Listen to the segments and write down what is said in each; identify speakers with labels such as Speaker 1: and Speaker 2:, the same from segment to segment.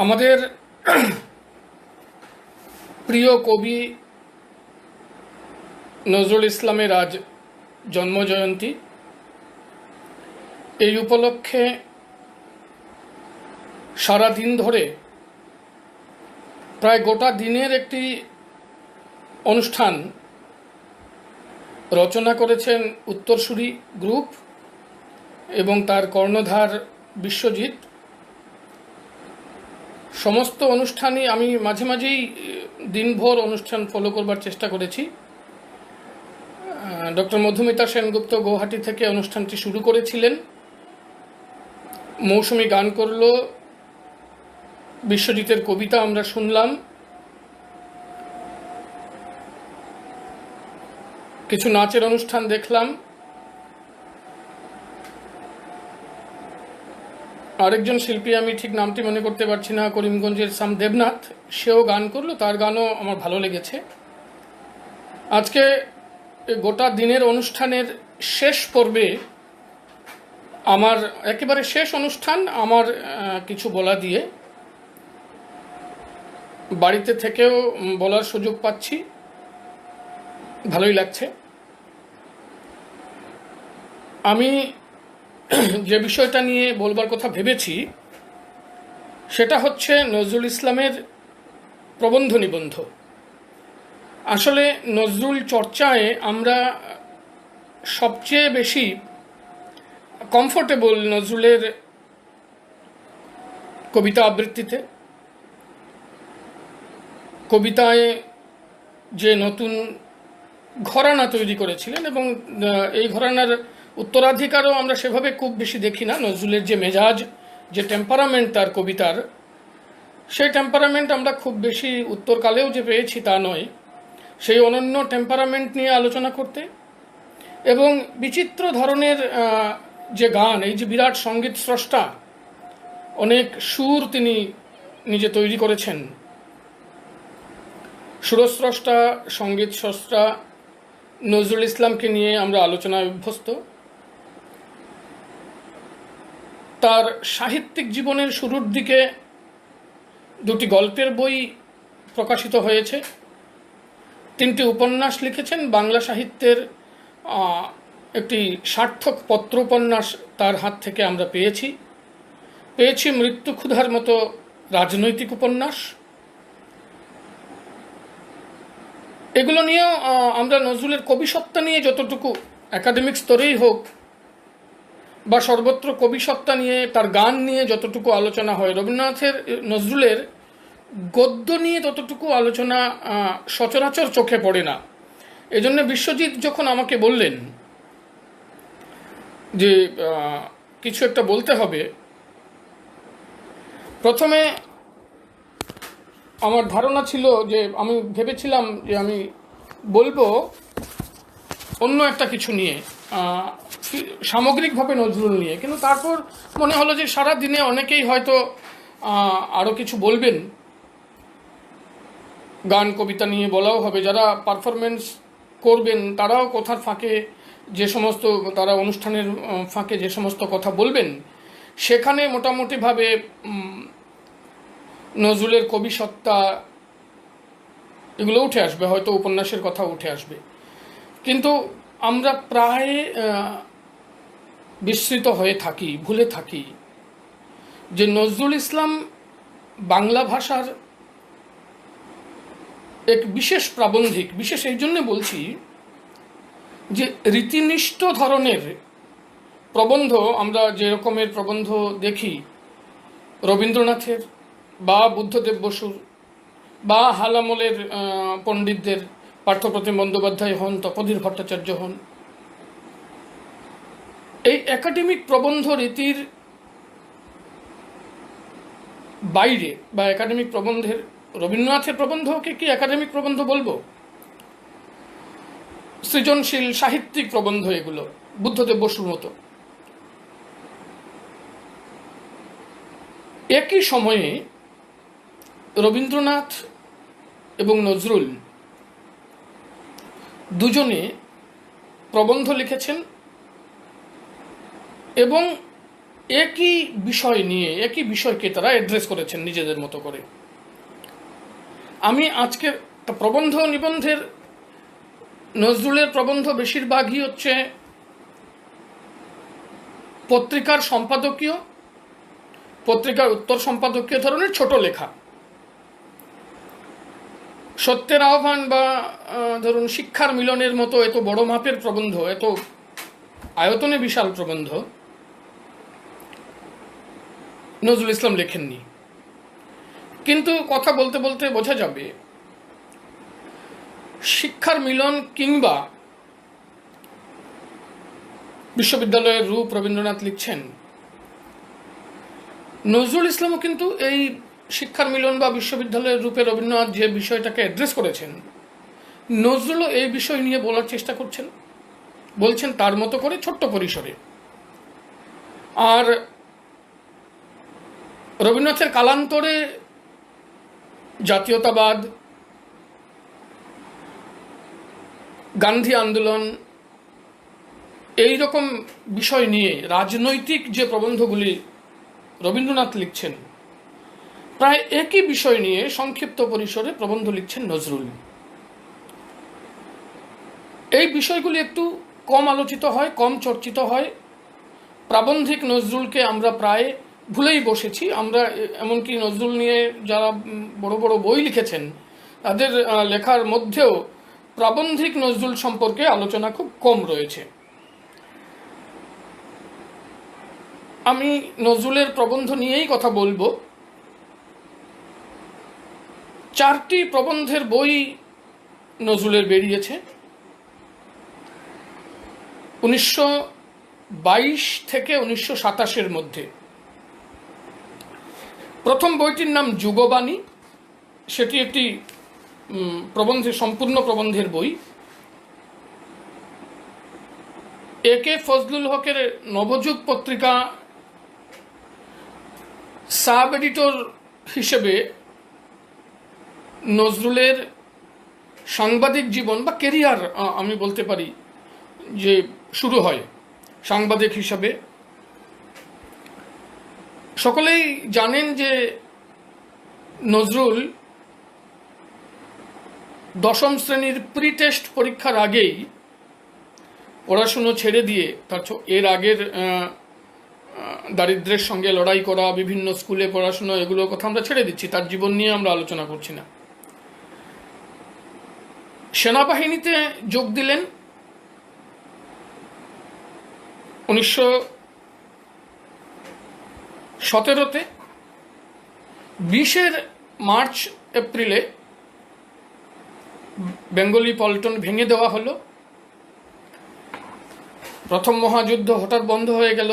Speaker 1: আমাদের প্রিয় কবি নজরুল ইসলামের আজ জন্মজয়ন্তী। এই উপলক্ষে সারা দিন ধরে প্রায় গোটা দিনের একটি অনুষ্ঠান রচনা করেছেন উত্তরসূরি গ্রুপ এবং তার কর্ণধার বিশ্বজিৎ। সমস্ত অনুষ্ঠানই আমি মাঝে মাঝেই দিনভর অনুষ্ঠান ফলো করবার চেষ্টা করেছি। ডক্টর মধুমিতা সেনগুপ্ত গুয়াহাটি থেকে অনুষ্ঠানটি শুরু করেছিলেন, মৌসুমী গান করল, বিশ্বজিতের কবিতা আমরা শুনলাম, কিছু নাচের অনুষ্ঠান দেখলাম। আরেকজন শিল্পী, আমি ঠিক নামটি মনে করতে পারছি না, করিমগঞ্জের সাম দেবনাথ, সেও গান করলো, তার গানও আমার ভালো লেগেছে। আজকে গোটা দিনের অনুষ্ঠানের শেষ পর্বে আমার একেবারে শেষ অনুষ্ঠান, আমার কিছু বলা দিয়ে বাড়িতে থেকেও বলার সুযোগ পাচ্ছি, ভালোই লাগছে। আমি যে বিষয়টা নিয়ে বলবার কথা ভেবেছি সেটা হচ্ছে নজরুল ইসলামের প্রবন্ধ নিবন্ধ। আসলে নজরুল চর্চায় আমরা সবচেয়ে বেশি কমফোর্টেবল নজরুলের কবিতা আবৃত্তিতে। কবিতায় যে নতুন ঘরানা তৈরি করেছিলেন এবং এই ঘরানার উত্তরাধিকারও আমরা সেভাবে খুব বেশি দেখি না। নজরুলের যে মেজাজ, যে টেম্পারামেন্ট তার কবিতার, সেই টেম্পারামেন্ট আমরা খুব বেশি উত্তরকালেও যে পেয়েছি তা নয়। সেই অনন্য টেম্পারামেন্ট নিয়ে আলোচনা করতে এবং বিচিত্র ধরনের যে গান, এই যে বিরাট সঙ্গীত স্রষ্টা, অনেক সুর তিনি নিজে তৈরি করেছেন, সুরস্রষ্টা, সঙ্গীত স্রষ্টা নজরুল ইসলামকে নিয়ে আমরা আলোচনায় অভ্যস্ত। তার সাহিত্যিক জীবনের শুরুর দিকে দুটি গল্পের বই প্রকাশিত হয়েছে, তিনটি উপন্যাস লিখেছেন। বাংলা সাহিত্যের একটি সার্থক পত্র উপন্যাস তার হাত থেকে আমরা পেয়েছি মৃত্যু ক্ষুধার মতো রাজনৈতিক উপন্যাস। এগুলো নিয়েও আমরা নজরুলের কবিসত্তা নিয়ে যতটুকু একাডেমিক স্তরেই হোক বা সর্বত্র কবিসত্তা নিয়ে, তার গান নিয়ে যতটুকু আলোচনা হয়, নজরুলের গদ্য নিয়ে ততটুকু আলোচনা সচরাচর চোখে পড়ে না। এজন্য বিশ্বজিৎ যখন আমাকে বললেন যে কিছু একটা বলতে হবে, প্রথমে আমার ধারণা ছিল যে আমি ভেবেছিলাম যে আমি বলবো অন্য একটা কিছু নিয়ে, সামগ্রিকভাবে নজরুল নিয়ে, কিন্তু তারপর মনে হলো যে সারা দিনে অনেকেই হয়তো আরও কিছু বলবেন, গান কবিতা নিয়ে বলাও হবে। যারা পারফরমেন্স করবেন তারাও কথার ফাঁকে যে সমস্ত, তারা অনুষ্ঠানের ফাঁকে যে সমস্ত কথা বলবেন, সেখানে মোটামুটিভাবে নজরুলের কবিসত্তা এগুলো উঠে আসবে, হয়তো উপন্যাসের কথা উঠে আসবে। কিন্তু আমরা প্রায় বিস্মৃত হয়ে থাকি, ভুলে থাকি যে নজরুল ইসলাম বাংলা ভাষার এক বিশেষ প্রাবন্ধিক। বিশেষ এই জন্য বলছি যে রীতিনিষ্ঠ ধরনের প্রবন্ধ, আমরা যে রকমের প্রবন্ধ দেখি রবীন্দ্রনাথের বা বুদ্ধদেব বসুর বা হালামলের পণ্ডিতদের, পার্থপ্রতিম বন্দ্যোপাধ্যায় হন, তপোধীর ভট্টাচার্য হন, এই একাডেমিক প্রবন্ধ রীতির বাইরে বা একাডেমিক প্রবন্ধের, রবীন্দ্রনাথের প্রবন্ধকে কি একাডেমিক প্রবন্ধ বলবো? সৃজনশীল সাহিত্যিক প্রবন্ধ এগুলো, বুদ্ধদেব বসুর মতো। একই সময়ে রবীন্দ্রনাথ এবং নজরুল দুজনে প্রবন্ধ লিখেছেন এবং একই বিষয় নিয়ে, একই বিষয়কে তারা অ্যাড্রেস করেছেন নিজেদের মতো করে। আমি আজকের প্রবন্ধ নিবন্ধের, নজরুলের প্রবন্ধ বেশিরভাগই হচ্ছে পত্রিকার সম্পাদকীয়, পত্রিকার উত্তর সম্পাদকীয় ধরনের ছোট লেখা। সত্যের আহ্বান বা ধরুন শিক্ষার মিলনের মতো এত বড় মাপের প্রবন্ধ, এত আয়তনে বিশাল প্রবন্ধ নজরুল ইসলাম লেখেননি। কিন্তু কথা বলতে বলতে বোঝা যাবে শিক্ষার মিলন কিংবা বিশ্ববিদ্যালয়ের রূপ রবীন্দ্রনাথ লিখছেন, নজরুল ইসলামও কিন্তু এই শিক্ষার মিলন বা বিশ্ববিদ্যালয়ের রূপে রবীন্দ্রনাথ যে বিষয়টাকে অ্যাড্রেস করেছেন, নজরুলও এই বিষয় নিয়ে বলার চেষ্টা করছেন, বলছেন তার মতো করে ছোট্ট পরিসরে। আর রবীন্দ্রনাথের কালান্তরে জাতীয়তাবাদ, গান্ধী আন্দোলন, এই রকম বিষয় নিয়ে রাজনৈতিক যে প্রবন্ধগুলি রবীন্দ্রনাথ লিখছেন, প্রায় একই বিষয় নিয়ে সংক্ষিপ্ত পরিসরে প্রবন্ধ লিখছেন নজরুল। এই বিষয়গুলি একটু কম আলোচিত হয়, কম চর্চিত হয়। প্রাবন্ধিক নজরুলকে আমরা প্রায় ভুলেই বসেছি। আমরা এমনকি নজরুল নিয়ে যারা বড় বড় বই লিখেছেন তাদের লেখার মধ্যেও প্রাবন্ধিক নজরুল সম্পর্কে আলোচনা খুব কম রয়েছে। আমি নজরুলের প্রবন্ধ নিয়েই কথা বলবো। 4টি প্রবন্ধের বই নজরুলের বেরিয়েছে 1922 থেকে 1927 মধ্যে। প্রথম বইটির নাম যুগবাণী, সেটি একটি প্রবন্ধের, সম্পূর্ণ প্রবন্ধের বই। একে ফজলুল হকের নবযুগ পত্রিকা সাব এডিটর হিসেবে নজরুলের সাংবাদিক জীবন বা কেরিয়ার আমি বলতে পারি যে শুরু হয় সাংবাদিক হিসাবে। সকলেই জানেন যে নজরুল 10ম শ্রেণীর প্রি টেস্ট পরীক্ষার আগেই পড়াশুনো ছেড়ে দিয়ে, তার এর আগের দারিদ্র্যের সঙ্গে লড়াই করা, বিভিন্ন স্কুলে পড়াশুনো, এগুলোর কথা আমরা ছেড়ে দিচ্ছি, তার জীবন নিয়ে আমরা আলোচনা করছি না। সেনাবাহিনীতে যোগ দিলেন 1917-তে। 20 মার্চ এপ্রিলে বেঙ্গলি পল্টন ভেঙে দেওয়া হলো। প্রথম মহাযুদ্ধ হঠাৎ বন্ধ হয়ে গেল,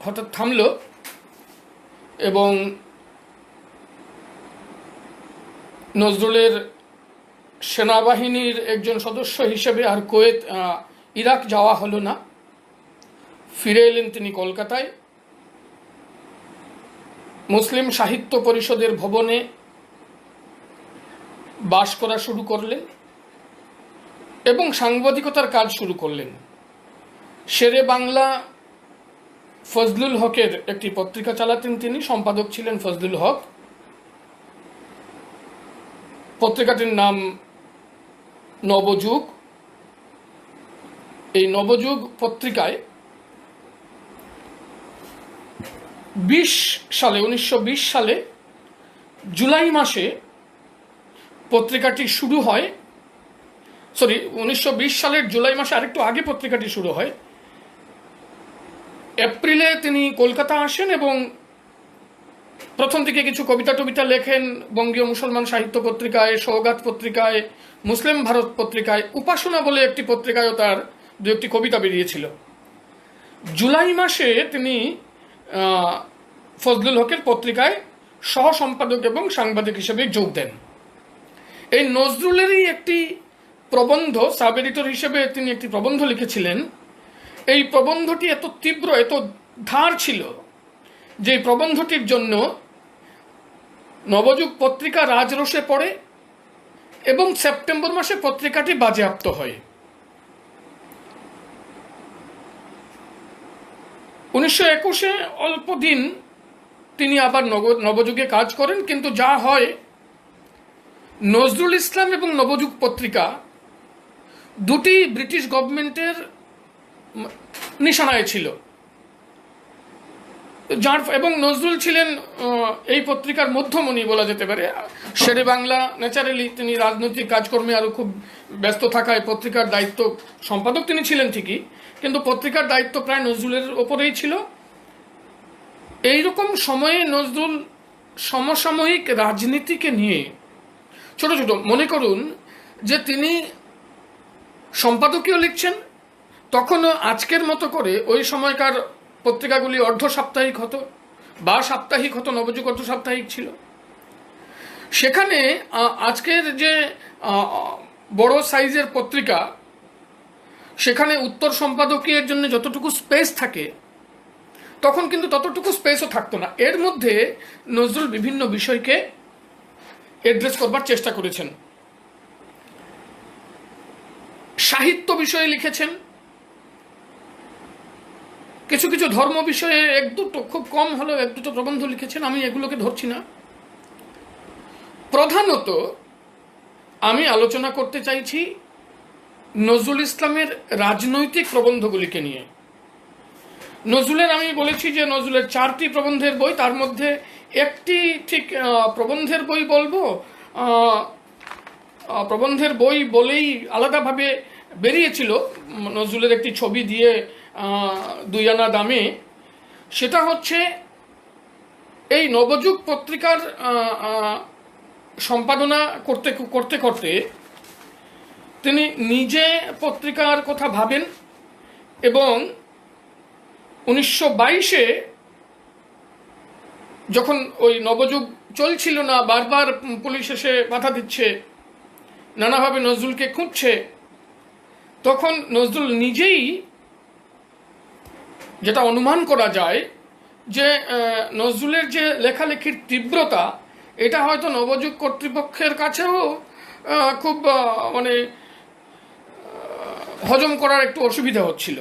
Speaker 1: হঠাৎ থামল, এবং নজরুলের সেনাবাহিনীর একজন সদস্য হিসেবে আর কুয়েত, ইরাক যাওয়া হলো না। ফিরে এলেন তিনি কলকাতায়। মুসলিম সাহিত্য পরিষদের ভবনে বাস করা শুরু করলেন এবং সাংবাদিকতার কাজ শুরু করলেন। শেরে বাংলা ফজলুল হকের একটি পত্রিকা চালাতেন তিনি, সম্পাদক ছিলেন ফজলুল হক। পত্রিকাটির নাম নবযুগ। এই নবযুগ পত্রিকায় 1920 সালে জুলাই মাসে পত্রিকাটি শুরু হয়। 1920 সালের জুলাই মাসে, আরেকটু আগে পত্রিকাটি শুরু হয়। এপ্রিলে তিনি কলকাতা আসেন এবং প্রথম দিকে কিছু কবিতা টবিতা লেখেন বঙ্গীয় মুসলমান সাহিত্য পত্রিকায়, সওগাত পত্রিকায়, মুসলিম ভারত পত্রিকায়, উপাসনা বলে একটি পত্রিকায়ও তার 2-1টি কবিতা বেরিয়েছিল। জুলাই মাসে তিনি ফজলুল হকের পত্রিকায় সহ সম্পাদক এবং সাংবাদিক হিসেবে যোগ দেন। এই নজরুলেরই একটি প্রবন্ধ, সাব এডিটর হিসেবে তিনি একটি প্রবন্ধ লিখেছিলেন। এই প্রবন্ধটি এত তীব্র, এত ধার ছিল যে প্রবন্ধটির জন্য নবযুগ পত্রিকা রাজরোষে পড়ে এবং সেপ্টেম্বর মাসে পত্রিকাটি বাজেয়াপ্ত হয়। 1921-এ অল্প দিন তিনি আবার নবযুগে কাজ করেন, কিন্তু যা হয়, নজরুল ইসলাম এবং নবযুগ পত্রিকা দুটি ব্রিটিশ গভর্নমেন্টের নিশানায় ছিল, যার এবং নজরুল ছিলেন এই পত্রিকার মধ্যমণি বলা যেতে পারে। শেরে বাংলা ন্যাচারালি তিনি রাজনৈতিক কাজকর্মে আরও খুব ব্যস্ত থাকায় পত্রিকার দায়িত্ব, সম্পাদক তিনি ছিলেন ঠিকই, কিন্তু পত্রিকার দায়িত্ব প্রায় নজরুলের ওপরেই ছিল। এইরকম সময়ে নজরুল সমসাময়িক রাজনীতিকে নিয়ে ছোট ছোট, মনে করুন যে তিনি সম্পাদকীয় লিখছেন, তখনও আজকের মতো করে ওই সময়কার পত্রিকাগুলি অর্ধ সাপ্তাহিক হতো বা সাপ্তাহিক হতো, নবযুগ অর্ধ সাপ্তাহিক ছিল। সেখানে আজকের যে বড় সাইজের পত্রিকা, সেখানে উত্তর সম্পাদকীয়ের জন্য যতটুকু স্পেস থাকে, তখন কিন্তু ততটুকু স্পেসও থাকতো না। এর মধ্যে নজরুল বিভিন্ন বিষয়কে অ্যাড্রেস করবার চেষ্টা করেছেন। সাহিত্য বিষয়ে লিখেছেন, কিছু কিছু ধর্ম বিষয়ে এক দুটো, খুব কম হলেও এক দুটো প্রবন্ধ লিখেছেন, আমি এগুলোকে ধরছি না। প্রধানত আমি আলোচনা করতে চাইছি নজরুল ইসলামের রাজনৈতিক প্রবন্ধগুলিকে নিয়ে। নজরুলের, আমি বলেছি যে নজরুলের 4টি প্রবন্ধের বই, তার মধ্যে একটি ঠিক প্রবন্ধের বই বলবো, প্রবন্ধের বই বলেই আলাদাভাবে বেরিয়েছিল নজরুলের একটি ছবি দিয়ে 2 আনা দামে। সেটা হচ্ছে এই নবযুগ পত্রিকার সম্পাদনা করতে করতে করতে তিনি নিজে পত্রিকার কথা ভাবেন, এবং 1922-এ যখন ওই নবযুগ চলছিল না, বারবার পুলিশ এসে বাধা দিচ্ছে, নানাভাবে নজরুলকে খুঁজছে, তখন নজরুল নিজেই, যেটা অনুমান করা যায় যে নজরুলের যে লেখালেখির তীব্রতা, এটা হয়তো নবযুগ কর্তৃপক্ষের কাছেও খুব মানে হজম করার একটু অসুবিধা হচ্ছিল।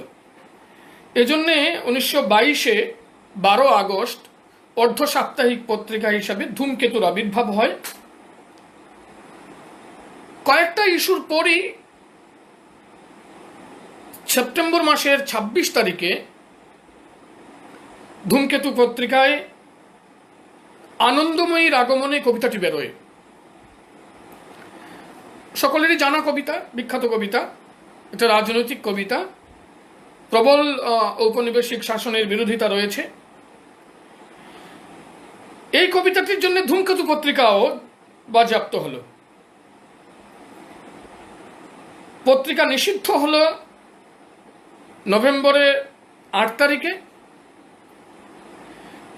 Speaker 1: এজন্যে 1922-এ 12 আগস্ট অর্ধ সাপ্তাহিক পত্রিকা হিসাবে ধূমকেতুর আবির্ভাব হয়। কয়েকটা ইস্যুর পরই সেপ্টেম্বর মাসের 26 তারিখে ধূমকেতু পত্রিকায় আনন্দময়ীর আগমনে কবিতাটি বেরোয়। সকলেরই জানা কবিতা, বিখ্যাত কবিতা, এটা রাজনৈতিক কবিতা, প্রবল ঔপনিবেশিক শাসনের বিরোধিতা রয়েছে। এই কবিতাটির জন্য ধূমকেতু পত্রিকাও বাজেয়াপ্ত হলো। পত্রিকা নিষিদ্ধ হলো নভেম্বরের 8 তারিখে,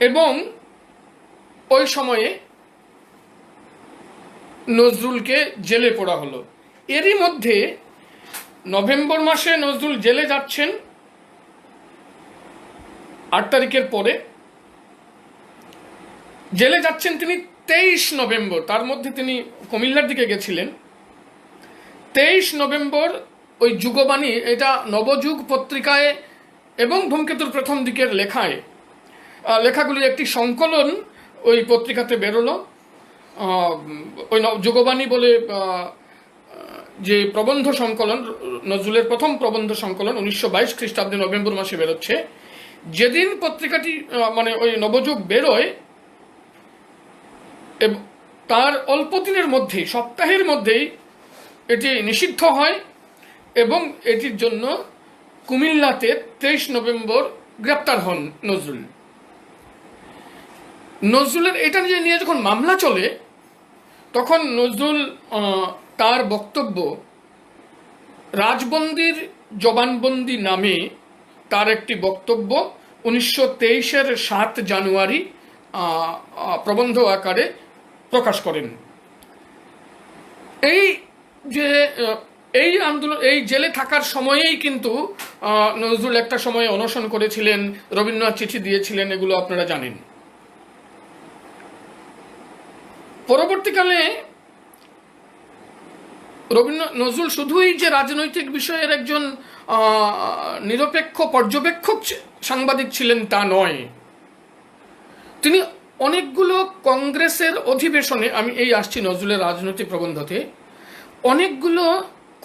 Speaker 1: এবং ওই সময়ে নজরুলকে জেলে পোড়া হলো। এরই মধ্যে নভেম্বর মাসে নজরুল জেলে যাচ্ছেন 8 তারিখের পরে। জেলে যাচ্ছেন তিনি 23 নভেম্বর, তার মধ্যে তিনি কুমিল্লার দিকে গেছিলেন। 23 নভেম্বর ওই যুগবাণী, এটা নবযুগ পত্রিকায় এবং ধূমকেতুর প্রথম দিকের লেখাগুলির একটি সংকলন ওই পত্রিকাতে বেরোলো। ওই যুগবাণী বলে যে প্রবন্ধ সংকলন, নজরুলের প্রথম প্রবন্ধ সংকলন 1922 খ্রিস্টাব্দে নভেম্বর মাসে বেরোচ্ছে। যেদিন পত্রিকাটি মানে ওই নবযুগ বেরোয়, তার অল্প দিনের মধ্যেই, সপ্তাহের মধ্যেই এটি নিষিদ্ধ হয়, এবং এটির জন্য কুমিল্লাতে 23 নভেম্বর গ্রেপ্তার হন নজরুলের এটা নিয়ে যখন মামলা চলে, তখন নজরুল তার বক্তব্য রাজবন্দির জবানবন্দি নামে তার একটি বক্তব্য 1923-এর 7 জানুয়ারি প্রবন্ধ আকারে প্রকাশ করেন। এই আন্দোলন, এই জেলে থাকার সময়েই কিন্তু নজরুল একটা সময়ে অনশন করেছিলেন, রবীন্দ্রনাথ চিঠি দিয়েছিলেন, এগুলো আপনারা জানেন। পরবর্তীকালে রবীন্দ্রনাথ নজরুল শুধুই যে রাজনৈতিক বিষয়ের একজন নিরপেক্ষ পর্যবেক্ষক সাংবাদিক ছিলেন তা নয়, তিনি অনেকগুলো কংগ্রেসের অধিবেশনে, আমি এই আসছি নজরুলের রাজনৈতিক প্রবন্ধতে, অনেকগুলো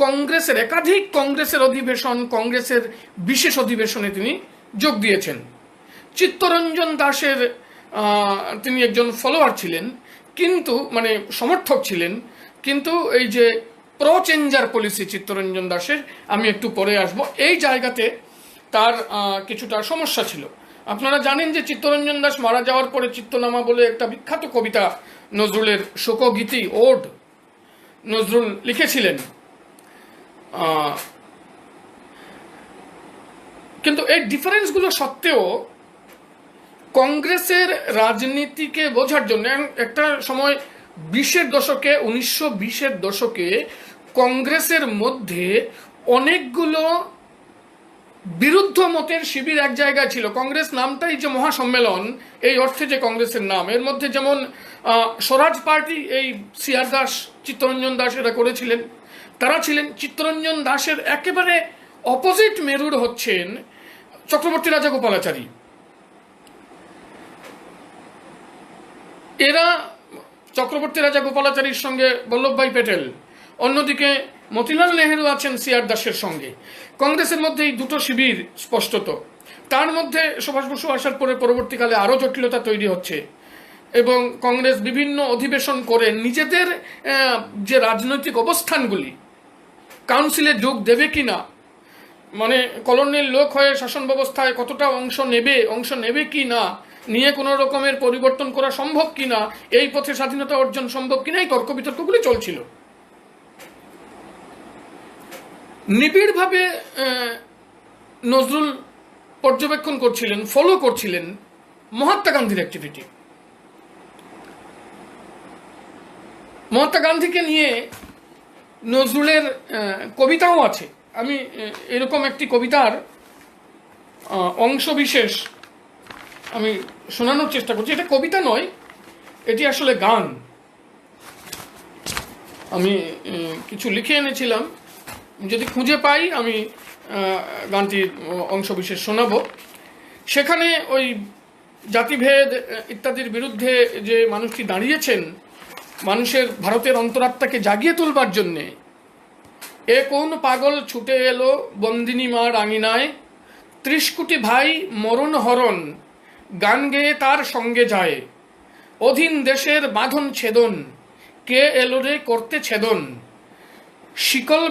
Speaker 1: কংগ্রেসের, একাধিক কংগ্রেসের অধিবেশন, কংগ্রেসের বিশেষ অধিবেশনে তিনি যোগ দিয়েছেন। চিত্তরঞ্জন দাসের তিনি একজন ফলোয়ার ছিলেন, কিন্তু মানে সমর্থক ছিলেন, কিন্তু এই যে প্রো চেঞ্জার পলিসি চিত্তরঞ্জন দাসের, আমি একটু পরে আসব, এই জায়গাতে তার কিছুটা সমস্যা ছিল। আপনারা জানেন যে চিত্তরঞ্জন দাস মারা যাওয়ার পরে চিত্তনামা বলে একটা বিখ্যাত কবিতা নজরুলের, শোকগীতি, ওড নজরুল লিখেছিলেন। কিন্তু এই ডিফারেন্সগুলো সত্ত্বেও কংগ্রেসের রাজনীতিকে বোঝার জন্য একটা সময় 1920-এর দশকে কংগ্রেসের মধ্যে অনেকগুলো বিরুদ্ধ মতের শিবির এক জায়গায় ছিল। কংগ্রেস নামটাই যে মহাসম্মেলন, এই অর্থে যে কংগ্রেসের নাম, এর মধ্যে যেমন স্বরাজ পার্টি, এই সিআর দাস, চিত্তরঞ্জন দাস এরা করেছিলেন, তারা ছিলেন। চিত্তরঞ্জন দাসের একেবারে অপোজিট মেরুর হচ্ছেন চক্রবর্তী রাজাগোপালাচারী। এরা চক্রবর্তী রাজাগোপালাচারীর সঙ্গে বল্লভভাই প্যাটেল, অন্যদিকে মতিলাল নেহেরু আছেন সিআর দাসের সঙ্গে। কংগ্রেসের মধ্যে এই দুটো শিবির স্পষ্টত। তার মধ্যে সুভাষ বসু আসার পরে পরবর্তীকালে আরও জটিলতা তৈরি হচ্ছে, এবং কংগ্রেস বিভিন্ন অধিবেশন করে নিজেদের যে রাজনৈতিক অবস্থানগুলি, কাউন্সিলে যোগ দেবে কিনা, মানে কলোনির লোক হয়ে শাসন ব্যবস্থায় কতটা অংশ নেবে কি না, নিয়ে কোনো রকমের পরিবর্তন করা সম্ভব কিনা, এই পথে স্বাধীনতা অর্জন সম্ভব কিনা, এই তর্ক বিতর্কগুলি চলছিল। নিবিড়ভাবে নজরুল পর্যবেক্ষণ করছিলেন, ফলো করছিলেন মহাত্মা গান্ধীর অ্যাক্টিভিটি। মহাত্মা গান্ধীকে নিয়ে নজরুলের কবিতাও আছে। আমি এরকম একটি কবিতার অংশ বিশেষ আমি শোনানোর চেষ্টা করছি। এটা কবিতা নয়, এটি আসলে গান। আমি কিছু লিখে এনেছিলাম, যদি খুঁজে পাই আমি গানটির অংশ বিশেষ শোনাবো। সেখানে ওই জাতিভেদ ইত্যাদির বিরুদ্ধে যে মানুষটি দাঁড়িয়েছেন, মানুষের, ভারতের অন্তরাত্মাকে জাগিয়ে তুলবার জন্যে, এ কোন পাগল ছুটে এলো বন্দিনী মার আঙিনায়, 30 কোটি ভাই মরণ হরণ, গান গেয়ে তার সঙ্গে যায়, অধীন দেশের বাঁধন ছেদন, কে এলো রে করতে ছেদন, শিকল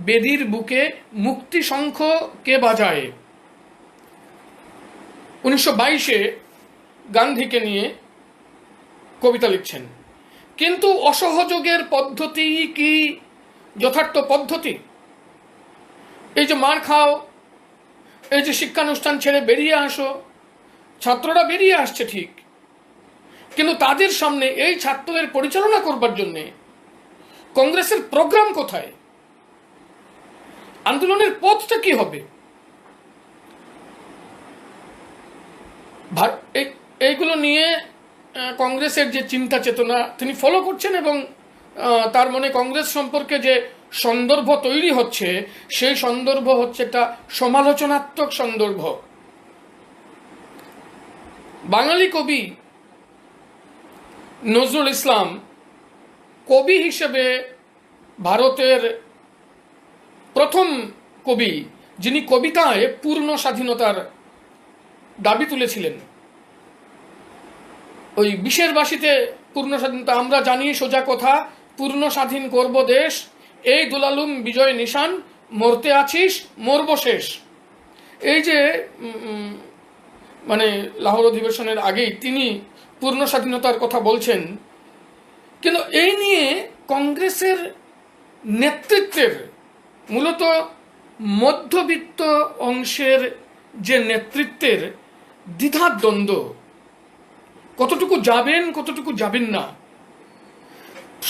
Speaker 1: বেদির বুকে মুক্তি শঙ্খ কে বাজায়। 1922-এ গান্ধীকে নিয়ে কবিতা লিখছেন। কিন্তু অসহযোগের পদ্ধতি কি যথার্থ পদ্ধতি? এই যে মার খাও, এই যে শিক্ষানুষ্ঠান ছেড়ে বেরিয়ে আসো, ছাত্ররা বেরিয়ে আসছে ঠিক, কিন্তু তাদের সামনে এই ছাত্রদের পরিচালনা করবার জন্যে কংগ্রেসের প্রোগ্রাম কোথায়? আন্দোলনের পথটা কি হবে? এইগুলো নিয়ে কংগ্রেসের যে চিন্তা চেতনা তিনি ফলো করছেন, এবং তার মনে কংগ্রেস সম্পর্কে যে সন্দর্ভ তৈরি হচ্ছে, সেই সন্দর্ভ হচ্ছে একটা সমালোচনাত্মক সন্দর্ভ। বাঙালি কবি নজরুল ইসলাম কবি হিসেবে ভারতের প্রথম কবি, যিনি কবিতায় পূর্ণ স্বাধীনতার দাবি তুলেছিলেন। ওই 20-এর বাসিতে পূর্ণ স্বাধীনতা আমরা জানি সোজা কথা, পূর্ণ স্বাধীন করব দেশ, এই দুলালুম বিজয় নিশান, মরতে আছিস মরব শেষ। এই যে মানে লাহোর অধিবেশনের আগেই তিনি পূর্ণ স্বাধীনতার কথা বলছেন, কিন্তু এই নিয়ে কংগ্রেসের নেতৃত্বের, মূলত মধ্যবিত্ত অংশের যে নেতৃত্বের দ্বিধার দ্বন্দ্ব, কতটুকু যাবেন কতটুকু যাবেন না,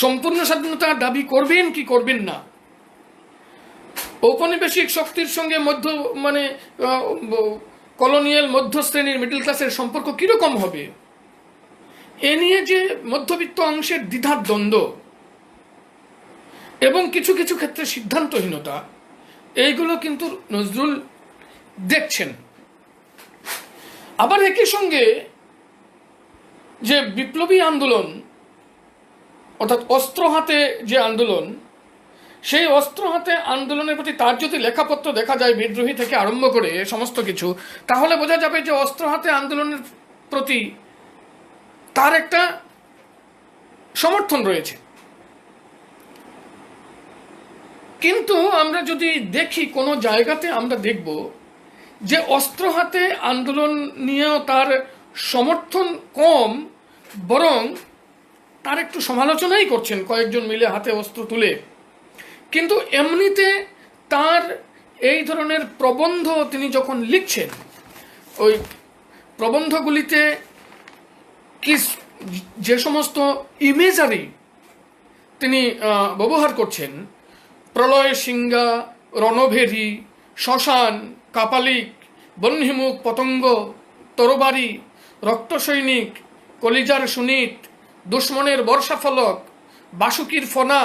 Speaker 1: সম্পূর্ণ স্বাধীনতা দাবি করবেন কি করবেন না, ঔপনিবেশিক শক্তির সঙ্গে কলোনিয়াল মধ্যশ্রেণীর মিডল ক্লাসের সম্পর্ক কিরকম হবে, এ নিয়ে যে মধ্যবিত্ত অংশের দ্বিধার দ্বন্দ্ব, এবং কিছু কিছু ক্ষেত্রে সিদ্ধান্তহীনতা, এইগুলো কিন্তু নজরুল দেখছেন। আবার একই সঙ্গে যে বিপ্লবী আন্দোলন, অর্থাৎ অস্ত্র হাতে যে আন্দোলন, সেই অস্ত্র হাতে আন্দোলনের প্রতি তার যদি লেখাপত্র দেখা যায় বিদ্রোহী থেকে আরম্ভ করে সমস্ত কিছু, তাহলে বোঝা যাবে যে অস্ত্র হাতে আন্দোলনের প্রতি তার একটা সমর্থন রয়েছে। কিন্তু আমরা যদি দেখি কোনো জায়গাতে আমরা দেখব যে অস্ত্র হাতে আন্দোলন নিয়েও তার সমর্থন কম, বরং তার একটু সমালোচনাই করছেন কয়েকজন মিলে হাতে অস্ত্র তুলে। কিন্তু এমনিতে তার এই ধরনের প্রবন্ধ তিনি যখন লিখছেন, ওই প্রবন্ধগুলিতে কি যে সমস্ত ইমেজারি তিনি ব্যবহার করছেন, প্রলয় সিংহা, রণভেরি, শ্মশান, কাপালিক, বহ্নিমুখ পতঙ্গ, তরবারি, রক্ত সৈনিক, কলিজার সুনিত, দুশ্মনের বর্ষাফলক, বাসুকির ফনা,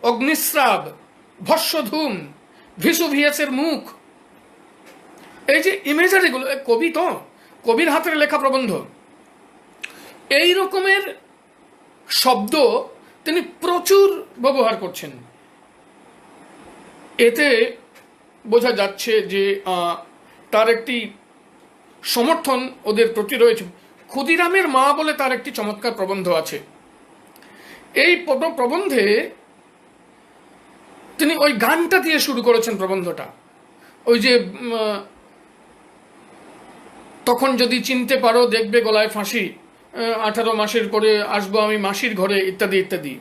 Speaker 1: অগ্নিস্রাব, ভস্যধূম, ভিসুভিয়াসের মুখ, এই যে ইমেজারিগুলো, কবি তো, কবির হাতের লেখা প্রবন্ধ, এই রকমের শব্দ তিনি প্রচুর ব্যবহার করছেন। এতে বোঝা যাচ্ছে যে তার একটি সমর্থন ওদের প্রতি রয়েছে। ক্ষুদিরামের মা বলে তার একটি চমৎকার প্রবন্ধ আছে। এই প্রবন্ধে তিনি ওই গানটা দিয়ে শুরু করেছেন প্রবন্ধটা, ওই যে তখন যদি চিনতে পারো দেখবে গলায় ফাঁসি, 18 মাসের পরে আসবো আমি মাসির ঘরে, ইত্যাদি ইত্যাদি।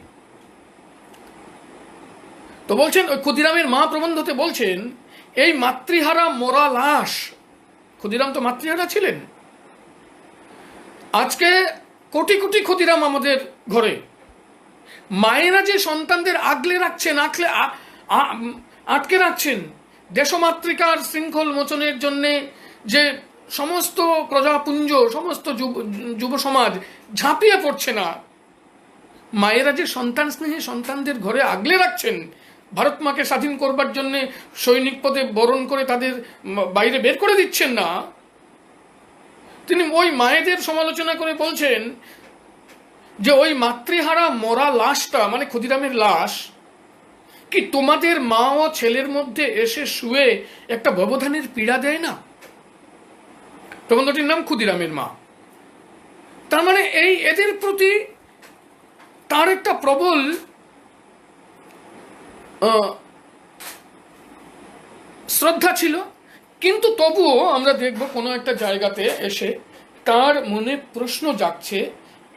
Speaker 1: তো বলছেন ওই ক্ষুদিরামের মা প্রবন্ধতে বলছেন, এই মাতৃহারা মরা লাশ, ক্ষুদিরাম তো মাতৃহারা ছিলেন, আজকে কোটি কোটি ক্ষুদিরাম আমাদের ঘরে। মায়েরা যে সন্তানদের আগলে রাখছেন, আটকে রাখছেন, দেশমাতৃকার শৃঙ্খল মোচনের জন্যে যে সমস্ত প্রজাপুঞ্জ, সমস্ত যুব সমাজ ঝাঁপিয়ে পড়ছে না, মায়েরা যে সন্তান স্নেহে সন্তানদের ঘরে আগলে রাখছেন, ভারত মাকে স্বাধীন করবার জন্য সৈনিক পদে বরণ করে তাদের বাইরে বের করে দিচ্ছেন না, তিনি ওই মায়েদের সমালোচনা করে বলছেন যে ওই মাতৃহারা মরা লাশটা, মানে ক্ষুদিরামের লাশ, কি তোমাদের মা ও ছেলের মধ্যে এসে শুয়ে একটা ব্যবধানের পীড়া দেয় না? প্রবন্ধটির নাম ক্ষুদিরামের মা। তার মানে এই এদের প্রতি তার একটা প্রবল শ্রদ্ধা ছিল। কিন্তু তবুও আমরা দেখব কোনো একটা জায়গাতে এসে তার মনে প্রশ্ন জাগছে,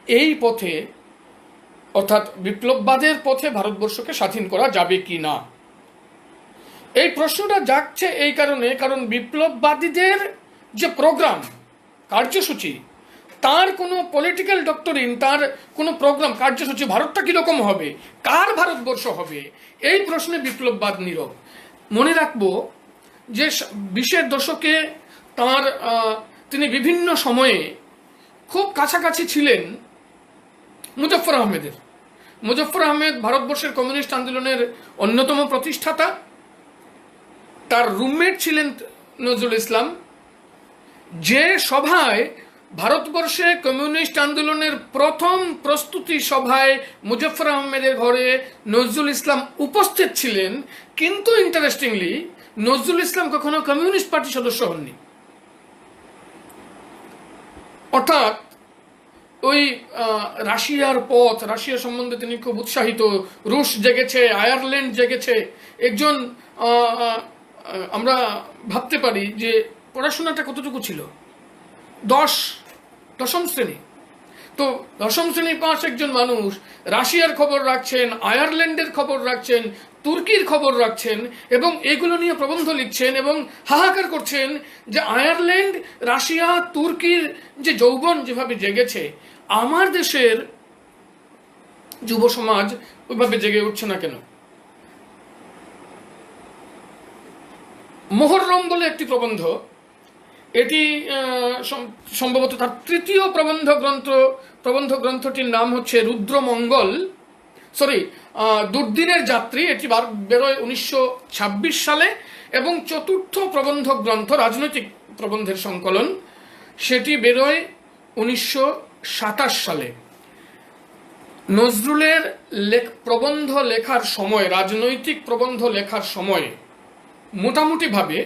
Speaker 1: এই পথে, অর্থাৎ বিপ্লববাদের পথে ভারতবর্ষকে স্বাধীন করা যাবে কি না। এই প্রশ্নটা জাগছে এই কারণে, কারণ বিপ্লববাদীদের যে প্রোগ্রাম, কার্যসূচি, তার কোনো পলিটিক্যাল ডক্টরিন, তার কোনো প্রোগ্রাম, কার্যসূচি, ভারতটা কীরকম হবে, কার ভারতবর্ষ হবে, এই প্রশ্নে বিপ্লববাদ নীরব। মনে রাখবো যে 20-এর দশকে তিনি বিভিন্ন সময়ে খুব কাছাকাছি ছিলেন মুজফ্ফর আহমেদের। মুজফ্ফর আহমেদ ভারতবর্ষের কমিউনিস্ট আন্দোলনের অন্যতম প্রতিষ্ঠাতা, তার রুমমেট ছিলেন নজরুল ইসলাম। যে সভায়, ভারতবর্ষে কমিউনিস্ট আন্দোলনের প্রথম প্রস্তুতি সভায় মুজফ্ফর আহমেদের ঘরে নজরুল ইসলাম উপস্থিত ছিলেন, কিন্তু ইন্টারেস্টিংলি নজরুল ইসলাম কখনো কমিউনিস্ট পার্টির সদস্য হননি। অর্থাৎ ওই রাশিয়ার পথ, রাশিয়া সম্বন্ধে তিনি খুব উৎসাহিত, রুশ জেগেছে, আয়ারল্যান্ড জেগেছে। একজন আমরা ভাবতে পারি যে পড়াশোনাটা কতটুকু ছিল, দশম শ্রেণী। তো দশম শ্রেণী পাস একজন মানুষ রাশিয়ার খবর রাখছেন, আয়ারল্যান্ডের খবর রাখছেন, তুর্কির খবর রাখছেন, এবং এগুলো নিয়ে প্রবন্ধ লিখছেন এবং হাহাকার করছেন যে আয়ারল্যান্ড, রাশিয়া, তুর্কির যে যৌবন যেভাবে জেগেছে, আমার দেশের যুব সমাজ ওইভাবে জেগে উঠছে না কেন। মোহররম বলে একটি প্রবন্ধ, এটি সম্ভবত তার তৃতীয় প্রবন্ধ গ্রন্থটির নাম হচ্ছে রুদ্রমঙ্গল। সরি, দুর্দিনের যাত্রী, এটি বেরোয় 1926 সালে, এবং চতুর্থ প্রবন্ধ গ্রন্থ রাজনৈতিক প্রবন্ধের সংকলন, সেটি বেরোয় 1927 সালে। নজরুলের প্রবন্ধ লেখার সময়, রাজনৈতিক প্রবন্ধ লেখার সময় মোটামুটিভাবে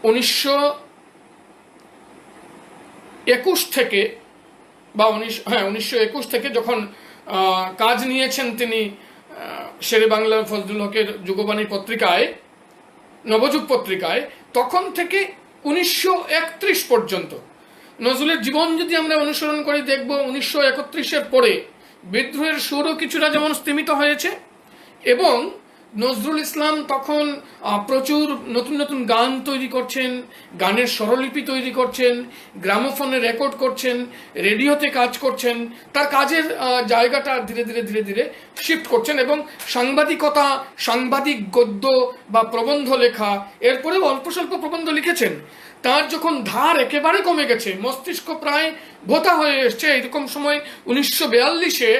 Speaker 1: 1921 থেকে বা 1921 থেকে যখন কাজ নিয়েছেন তিনি শেরে বাংলা ফজলুল হকের যুগবাণী পত্রিকায়, নবযুগ পত্রিকায়, তখন থেকে 1931 পর্যন্ত নজরুলের জীবন যদি আমরা অনুসরণ করে দেখব, 1931-এর পরে বিদ্রোহের সুরও কিছুটা যেমন স্তিমিত হয়েছে, এবং নজরুল ইসলাম তখন প্রচুর নতুন নতুন গান তৈরি করছেন, গানের স্বরলিপি তৈরি করছেন, গ্রামোফোনে রেকর্ড করছেন, রেডিওতে কাজ করছেন, তার কাজের জায়গাটা ধীরে ধীরে ধীরে ধীরে শিফট করছেন, এবং সাংবাদিকতা, সাংবাদিক গদ্য বা প্রবন্ধ লেখা, এরপরেও অল্প স্বল্প প্রবন্ধ লিখেছেন। তার যখন ধার একেবারে কমে গেছে, মস্তিষ্ক প্রায় ভোতা হয়ে এসছে, এরকম সময় 1942-এ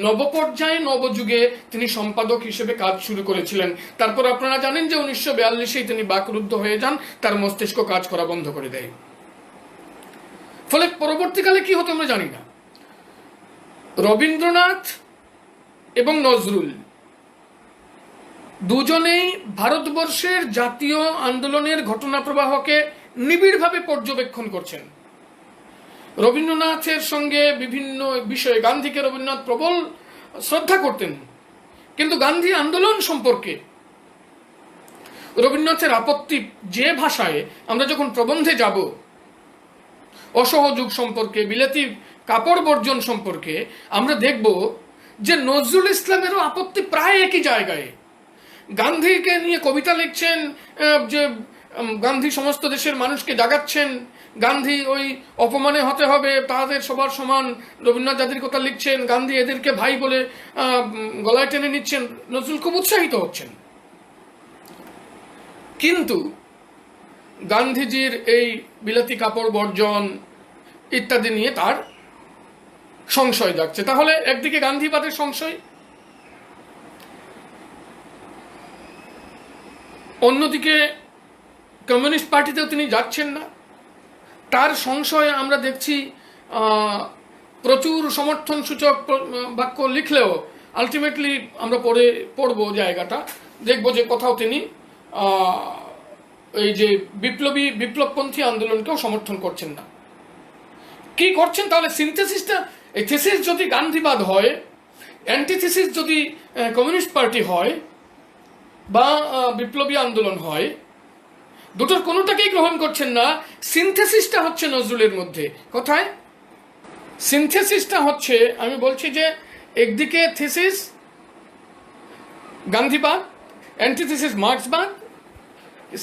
Speaker 1: নবপর্যায়ে নবযুগে তিনি সম্পাদক হিসেবে কাজ শুরু করেছিলেন। তারপর আপনারা জানেন যে 1942-এই তিনি বাকরুদ্ধ হয়ে যান, তার মস্তিষ্ক কাজ করা বন্ধ করে দেয়। ফলে পরবর্তীকালে কি হতো আমরা জানি না। রবীন্দ্রনাথ এবং নজরুল দুজনেই ভারতবর্ষের জাতীয় আন্দোলনের ঘটনা প্রবাহকে নিবিড়ভাবে পর্যবেক্ষণ করছেন। রবীন্দ্রনাথের সঙ্গে বিভিন্ন বিষয়ে, গান্ধীকে রবীন্দ্রনাথ প্রবল শ্রদ্ধা করতেন, কিন্তু গান্ধী আন্দোলন সম্পর্কে রবীন্দ্রনাথের আপত্তি, যে ভাষায় আমরা যখন প্রবন্ধে যাব, অসহযোগ সম্পর্কে, বিলাতি কাপড় বর্জন সম্পর্কে, আমরা দেখব যে নজরুল ইসলামেরও আপত্তি প্রায় একই জায়গায়। গান্ধীকে নিয়ে কবিতা লিখছেন, যে গান্ধী সমস্ত দেশের মানুষকে জাগাচ্ছেন, গান্ধী ওই অপমানে হতে হবে, তাদের সবার সমান, রবীন্দ্রনাথ যাদের কথা লিখছেন, গান্ধী এদেরকে ভাই বলে গলায় টেনে নিচ্ছেন, নজরুল খুব উৎসাহিত হচ্ছেন। কিন্তু গান্ধীজির এই বিলাতি কাপড় বর্জন ইত্যাদি নিয়ে তার সংশয় যাচ্ছে। তাহলে একদিকে গান্ধীবাদের সংশয়, অন্যদিকে কমিউনিস্ট পার্টিতেও তিনি যাচ্ছেন না। তার সংশয়ে আমরা দেখছি প্রচুর সমর্থন সূচক বাক্য লিখলেও আলটিমেটলি আমরা পড়বো জায়গাটা, দেখবো যে কোথাও তিনি এই যে বিপ্লবপন্থী আন্দোলনকেও সমর্থন করছেন না। কি করছেন তাহলে? সিনথেসিসটা, এই থিসিস যদি গান্ধীবাদ হয়, অ্যান্টিথিসিস যদি কমিউনিস্ট পার্টি হয় বা বিপ্লবী আন্দোলন হয়, দুটোর কোনোটাকেই গ্রহণ করছেন না। সিনথেসিসটা হচ্ছে নজরুলের মধ্যে। কোথায় সিনথেসিসটা হচ্ছে? আমি বলছি যে একদিকে থিসিস গান্ধীবাদ, অ্যান্টিথিসিস মার্ক্সবাদ,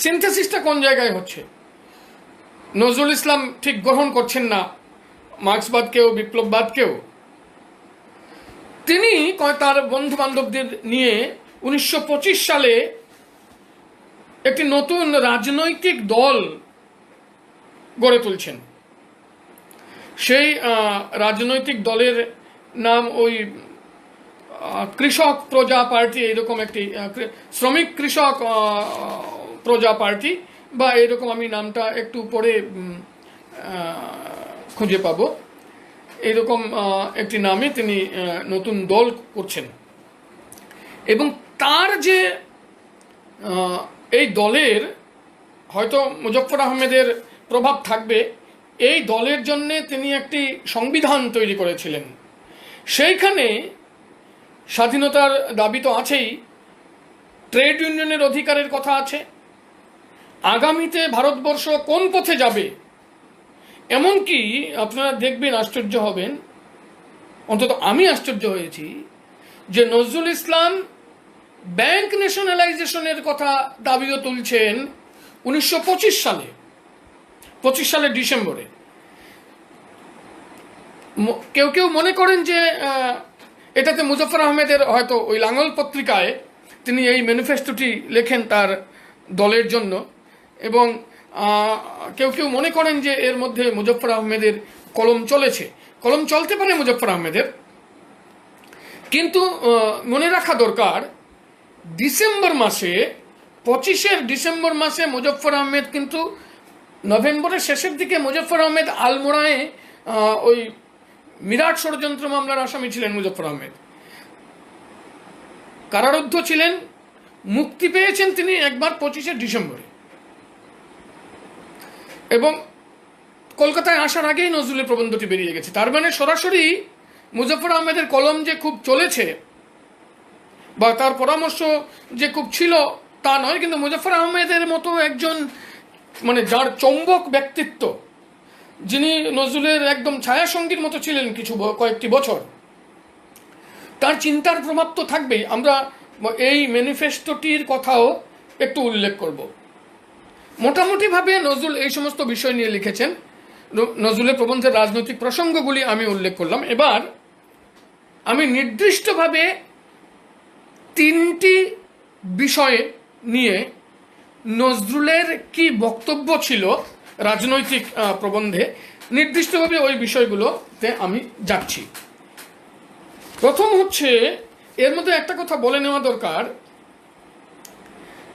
Speaker 1: সিনথেসিসটা কোন জায়গায় হচ্ছে? নজরুল ইসলাম ঠিক গ্রহণ করছেন না মার্ক্সবাদকেও বিপ্লববাদকেও। তিনি তার বন্ধু বান্ধবদের নিয়ে 1925 সালে একটি নতুন রাজনৈতিক দল গড়ে তুলছেন। সেই রাজনৈতিক দলের নাম ওই কৃষক প্রজা পার্টি, এইরকম একটি শ্রমিক কৃষক প্রজা পার্টি বা এরকম, আমি নামটা একটু পরে খুঁজে পাবো। এইরকম একটি নামে তিনি নতুন দল করছেন, এবং তার যে এই দলের হয়তো মুজফ্ফর আহমেদের প্রভাব থাকবে, এই দলের জন্যে তিনি একটি সংবিধান তৈরি করেছিলেন। সেইখানে স্বাধীনতার দাবি তো আছেই, ট্রেড ইউনিয়নের অধিকারের কথা আছে, আগামীতে ভারতবর্ষ কোন পথে যাবে, এমনকি আপনারা দেখবেন, আশ্চর্য হবেন, অন্তত আমি আশ্চর্য হয়েছি, যে নজরুল ইসলাম ব্যাংক ন্যাশনালাইজেশনের কথা দাবিও তুলছেন 1925 সালে, 25 সালের ডিসেম্বরে। কেউ কেউ মনে করেন যে এটাতে মুজফ্ফর আহমেদের হয়তো ওই লাঙ্গল পত্রিকায় তিনি এই ম্যানিফেস্টোটি লেখেন তার দলের জন্য, এবং কেউ কেউ মনে করেন যে এর মধ্যে মুজফ্ফর আহমেদের কলম চলেছে। কলম চলতে পারে মুজফ্ফর আহমেদের, কিন্তু মনে রাখা দরকার, ডিসেম্বর মাসে 25 ডিসেম্বর মাসে মুজফ্ফর আহমেদ কিন্তু নভেম্বরের শেষের দিকে মুজফ্ফর আহমেদ আলমোড়ায় ওই মিরাট ষড়যন্ত্র মামলার আসামি ছিলেন। মুজফ্ফর আহমেদ কারারুদ্ধ ছিলেন, মুক্তি পেয়েছেন তিনি একবার 25 ডিসেম্বরে, এবং কলকাতায় আসার আগেই নজরুলের প্রবন্ধটি বেরিয়ে গেছে। তার মানে সরাসরি মুজফ্ফর আহমেদের কলম যে খুব চলেছে বা তার পরামর্শ যে খুব ছিল তা নয়, কিন্তু মুজফ্ফর আহমেদের মতো একজন মানে যার চৌম্বক ব্যক্তিত্ব, যিনি নজরুলের একদম ছায়াসঙ্গীর মতো ছিলেন কয়েকটি বছর, তার চিন্তার প্রভাব তো থাকবেই। আমরা এই ম্যানিফেস্টোটির কথাও একটু উল্লেখ করব। মোটামুটিভাবে নজরুল এই সমস্ত বিষয় নিয়ে লিখেছেন। নজরুলের প্রবন্ধের রাজনৈতিক প্রসঙ্গগুলি আমি উল্লেখ করলাম। এবার আমি নির্দিষ্টভাবে 3টি বিষয়ে নিয়ে নজরুলের কি বক্তব্য ছিল রাজনৈতিক প্রবন্ধে, নির্দিষ্টভাবে ওই বিষয়গুলোতে আমি যাচ্ছি। প্রথম হচ্ছে, এর মধ্যে একটা কথা বলে নেওয়া দরকার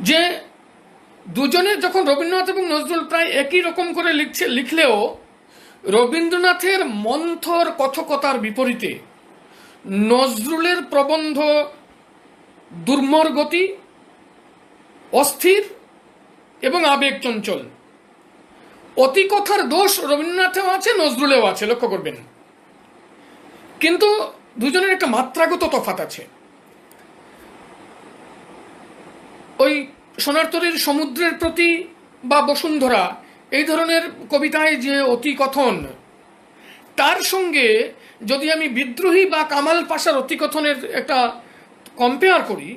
Speaker 1: যে দুজনের যখন রবীন্দ্রনাথ এবং নজরুল প্রায় একই রকম করে লিখলেও রবীন্দ্রনাথের মন্থর কথকতার বিপরীতে নজরুলের প্রবন্ধ দুর্মর গতি, অস্থির এবং আবেগ চঞ্চল। অতি কথার দোষ রবীন্দ্রনাথেও আছে, নজরুলেও আছে, লক্ষ্য করবেন। কিন্তু দুজনের একটা মাত্রাগত তফাৎ আছে। ওই সোনার তরীর সমুদ্রের প্রতি বা বসুন্ধরা এই ধরনের কবিতায় যে অতি কথন, তার সঙ্গে যদি আমি বিদ্রোহী বা কামাল পাশার অতি কথনের একটা কম্পেয়ার করি,